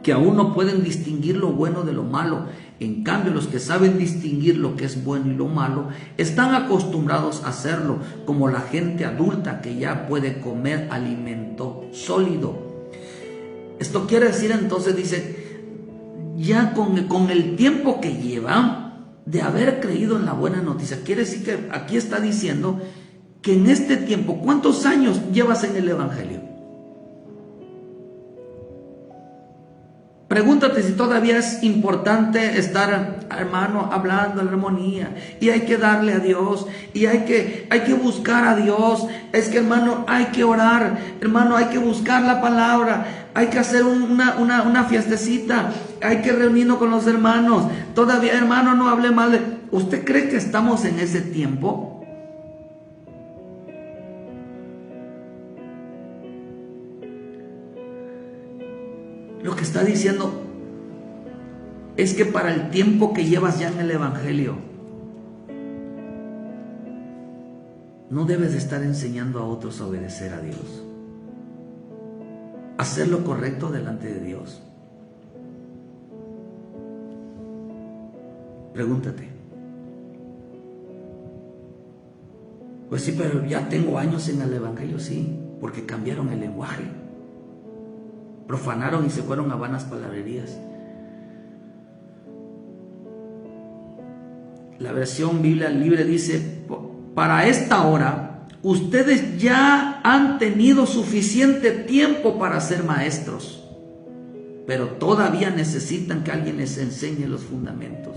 [SPEAKER 1] que aún no pueden distinguir lo bueno de lo malo. En cambio, los que saben distinguir lo que es bueno y lo malo están acostumbrados a hacerlo, como la gente adulta que ya puede comer alimento sólido. Esto quiere decir entonces, dice, ya con el tiempo que llevan de haber creído en la buena noticia, quiere decir que aquí está diciendo que en este tiempo, ¿cuántos años llevas en el Evangelio? Pregúntate si todavía es importante estar, hermano, hablando en la armonía, y hay que darle a Dios, y hay que buscar a Dios. Es que, hermano, hay que orar, hermano, hay que buscar la palabra, hay que hacer una fiestecita, hay que reunirnos con los hermanos. Todavía, hermano, no hable mal de... ¿Usted cree que estamos en ese tiempo? Lo que está diciendo es que para el tiempo que llevas ya en el Evangelio, no debes de estar enseñando a otros a obedecer a Dios, hacer lo correcto delante de Dios. Pregúntate. Pues sí, pero ya tengo años en el Evangelio, sí, porque cambiaron el lenguaje. Profanaron y se fueron a vanas palabrerías. La versión Biblia Libre dice, para esta hora, ustedes ya han tenido suficiente tiempo para ser maestros, pero todavía necesitan que alguien les enseñe los fundamentos.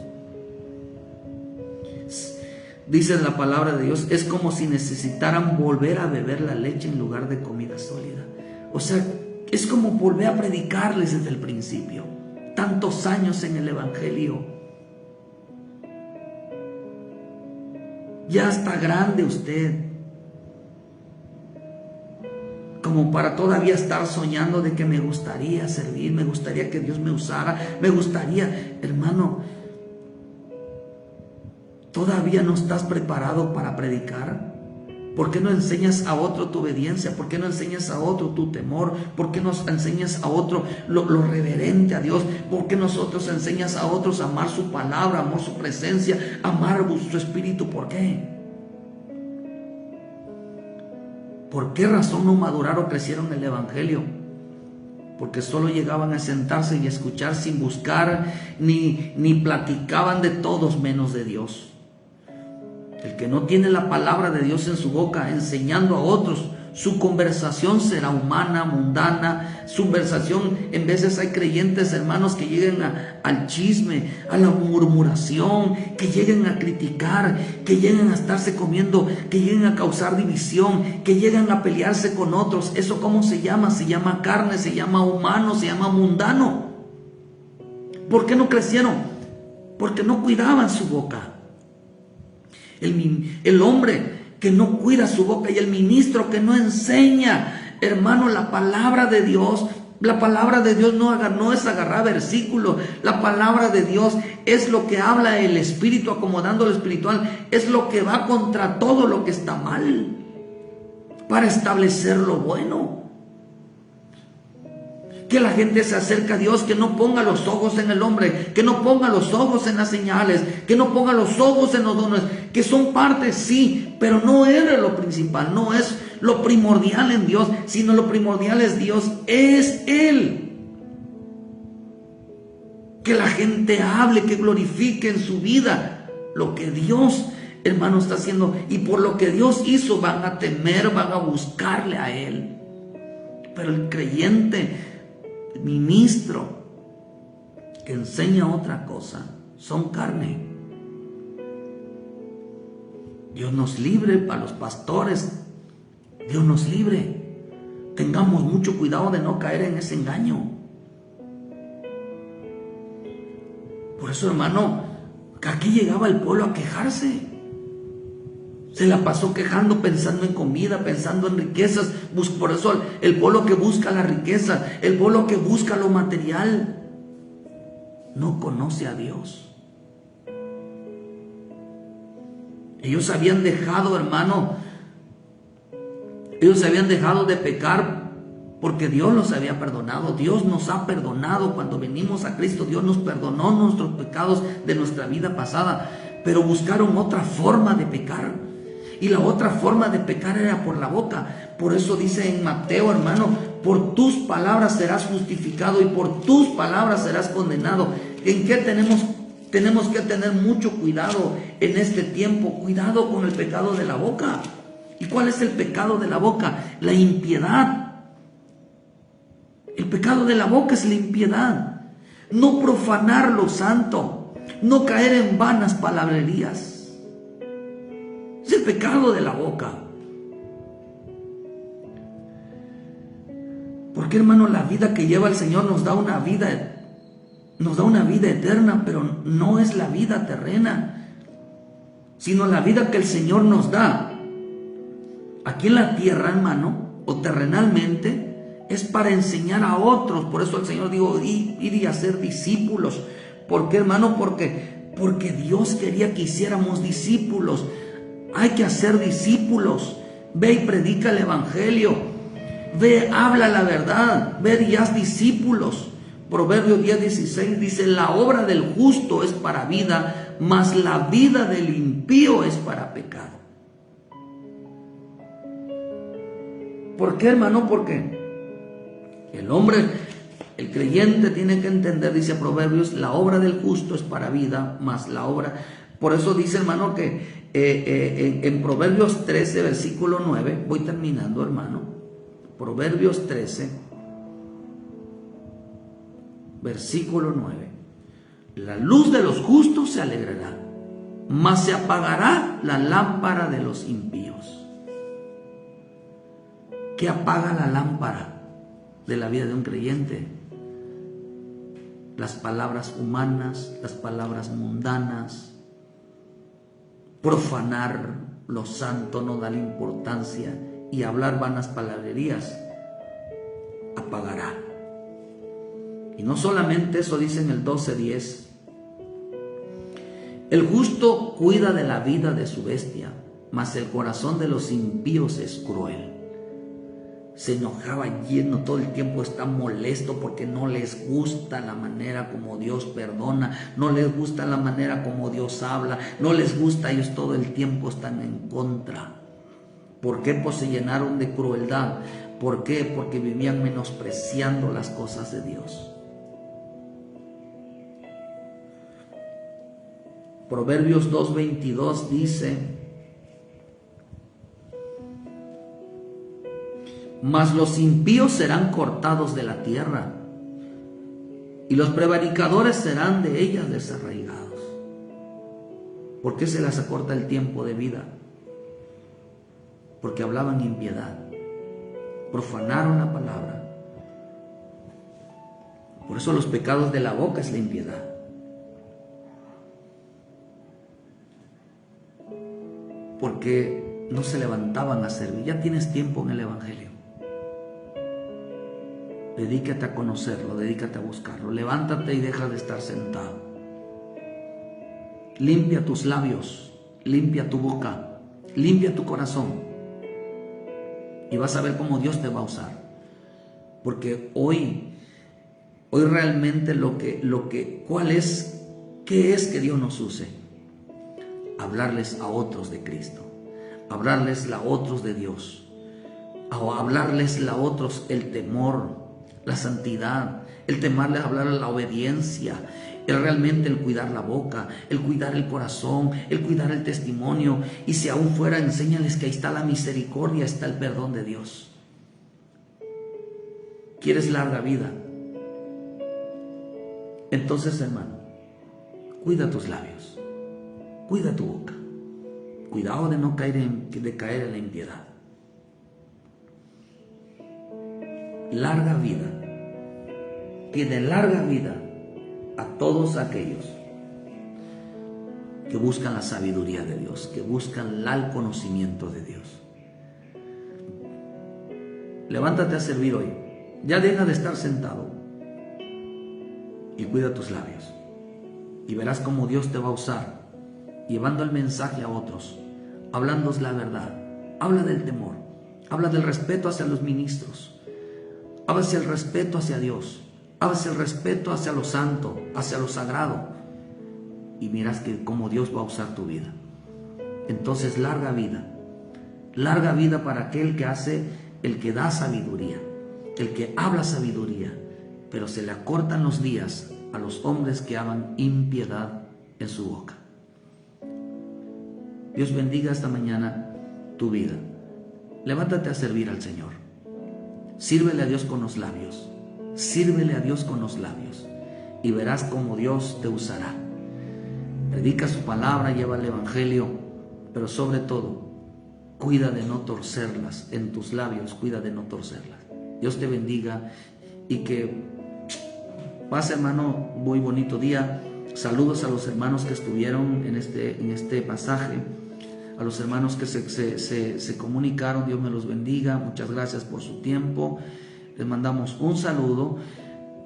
[SPEAKER 1] Dice la palabra de Dios, es como si necesitaran volver a beber la leche en lugar de comida sólida. O sea, es como volver a predicarles desde el principio. Tantos años en el Evangelio. Ya está grande usted, como para todavía estar soñando de que me gustaría servir, me gustaría que Dios me usara, me gustaría, hermano, ¿todavía no estás preparado para predicar? ¿Por qué no enseñas a otro tu obediencia? ¿Por qué no enseñas a otro tu temor? ¿Por qué no enseñas a otro lo reverente a Dios? ¿Por qué nosotros enseñas a otros a amar su palabra, amar su presencia, amar su espíritu? ¿Por qué? ¿Por qué razón no maduraron o crecieron en el Evangelio? Porque solo llegaban a sentarse y a escuchar sin buscar, ni platicaban de todos menos de Dios. El que no tiene la palabra de Dios en su boca, enseñando a otros, su conversación será humana, mundana. Su conversación, en veces hay creyentes, hermanos, que lleguen al chisme, a la murmuración, que lleguen a criticar, que lleguen a estarse comiendo, que lleguen a causar división, que lleguen a pelearse con otros. ¿Eso cómo se llama? Se llama carne, se llama humano, se llama mundano. ¿Por qué no crecieron? Porque no cuidaban su boca. El hombre que no cuida su boca y el ministro que no enseña, hermano, la palabra de Dios. La palabra de Dios no es agarrar versículos. La palabra de Dios es lo que habla el Espíritu, acomodando lo espiritual. Es lo que va contra todo lo que está mal, para establecer lo bueno. Que la gente se acerque a Dios, que no ponga los ojos en el hombre, que no ponga los ojos en las señales, que no ponga los ojos en los dones, que son partes, sí, pero no es lo principal, no es lo primordial en Dios, sino lo primordial es Dios, es Él. Que la gente hable, que glorifique en su vida lo que Dios, hermano, está haciendo, y por lo que Dios hizo van a temer, van a buscarle a Él. Pero el creyente, ministro, que enseña otra cosa, son carne. Dios nos libre para los pastores, Dios nos libre. Tengamos mucho cuidado de no caer en ese engaño. Por eso, hermano, que aquí llegaba el pueblo a quejarse. Se la pasó quejando, pensando en comida, pensando en riquezas. Por eso el pueblo que busca la riqueza, el pueblo que busca lo material, no conoce a Dios. Ellos habían dejado, hermano, ellos habían dejado de pecar porque Dios los había perdonado. Dios nos ha perdonado. Cuando venimos a Cristo, Dios nos perdonó nuestros pecados de nuestra vida pasada. Pero buscaron otra forma de pecar. Y la otra forma de pecar era por la boca. Por eso dice en Mateo, hermano, por tus palabras serás justificado y por tus palabras serás condenado. ¿En qué tenemos que tener mucho cuidado en este tiempo? Cuidado con el pecado de la boca. ¿Y cuál es el pecado de la boca? La impiedad. El pecado de la boca es la impiedad. No profanar lo santo. No caer en vanas palabrerías. Es el pecado de la boca. Porque, hermano, la vida que lleva el Señor nos da una vida eterna, pero no es la vida terrena, sino la vida que el Señor nos da aquí en la tierra, hermano, o terrenalmente, es para enseñar a otros. Por eso el Señor dijo, ir y hacer discípulos. ¿Por qué, hermano? Porque Dios quería que hiciéramos discípulos. Hay que hacer discípulos. Ve y predica el evangelio. Ve, habla la verdad. Ve y haz discípulos. Proverbios 10:16 dice: la obra del justo es para vida, mas la vida del impío es para pecado. ¿Por qué, hermano? Porque el hombre, el creyente tiene que entender, dice Proverbios, la obra del justo es para vida, mas la obra... Por eso dice, hermano, que en Proverbios 13, versículo 9, voy terminando, hermano. Proverbios 13, versículo 9. La luz de los justos se alegrará, mas se apagará la lámpara de los impíos. ¿Qué apaga la lámpara de la vida de un creyente? Las palabras humanas, las palabras mundanas. Profanar lo santo, no darle importancia y hablar vanas palabrerías apagará. Y no solamente eso, dice en el 12:10, el justo cuida de la vida de su bestia, mas el corazón de los impíos es cruel. Se enojaba lleno, todo el tiempo está molesto porque no les gusta la manera como Dios perdona, no les gusta la manera como Dios habla, no les gusta, ellos todo el tiempo están en contra. ¿Por qué? Pues se llenaron de crueldad. ¿Por qué? Porque vivían menospreciando las cosas de Dios. Proverbios 2:22 dice: mas los impíos serán cortados de la tierra, y los prevaricadores serán de ella desarraigados. ¿Por qué se les acorta el tiempo de vida? Porque hablaban impiedad, profanaron la palabra. Por eso los pecados de la boca es la impiedad. Porque no se levantaban a servir. Ya tienes tiempo en el Evangelio. Dedícate a conocerlo, dedícate a buscarlo. Levántate y deja de estar sentado. Limpia tus labios, limpia tu boca, limpia tu corazón. Y vas a ver cómo Dios te va a usar. Porque hoy realmente ¿qué es que Dios nos use? Hablarles a otros de Cristo, hablarles a otros de Dios, hablarles a otros el temor, la santidad, el temerle, hablar la obediencia, realmente el cuidar la boca, el cuidar el corazón, el cuidar el testimonio. Y si aún fuera, enséñales que ahí está la misericordia, está el perdón de Dios. ¿Quieres larga vida? Entonces, hermano, cuida tus labios, cuida tu boca. Cuidado de no caer en la impiedad. Larga vida. Tiene larga vida a todos aquellos que buscan la sabiduría de Dios, que buscan el conocimiento de Dios. Levántate a servir hoy. Ya deja de estar sentado y cuida tus labios. Y verás cómo Dios te va a usar, llevando el mensaje a otros, hablándoles la verdad. Habla del temor, habla del respeto hacia los ministros, habla hacia el respeto hacia Dios, habla hacia el respeto hacia lo santo, hacia lo sagrado. Y miras que cómo Dios va a usar tu vida. Entonces, larga vida para aquel que hace, el que da sabiduría, el que habla sabiduría, pero se le acortan los días a los hombres que hablan impiedad en su boca. Dios bendiga esta mañana tu vida. Levántate a servir al Señor. Sírvele a Dios con los labios. Sírvele a Dios con los labios y verás cómo Dios te usará. Predica su palabra, lleva el Evangelio, pero sobre todo, cuida de no torcerlas en tus labios, cuida de no torcerlas. Dios te bendiga y que pase, hermano, muy bonito día. Saludos a los hermanos que estuvieron en este pasaje, a los hermanos que se comunicaron. Dios me los bendiga. Muchas gracias por su tiempo. Les mandamos un saludo.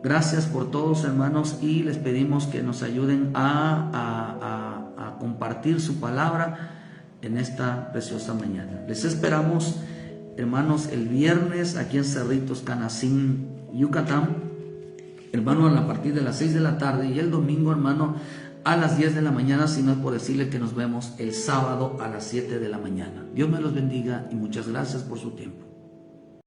[SPEAKER 1] Gracias por todos, hermanos, y les pedimos que nos ayuden a compartir su palabra en esta preciosa mañana. Les esperamos, hermanos, el viernes aquí en Cerritos, Canacín, Yucatán, hermano, a partir de las 6 de la tarde, y el domingo, hermano, a las 10 de la mañana, si no es por decirle que nos vemos el sábado a las 7 de la mañana. Dios me los bendiga y muchas gracias por su tiempo.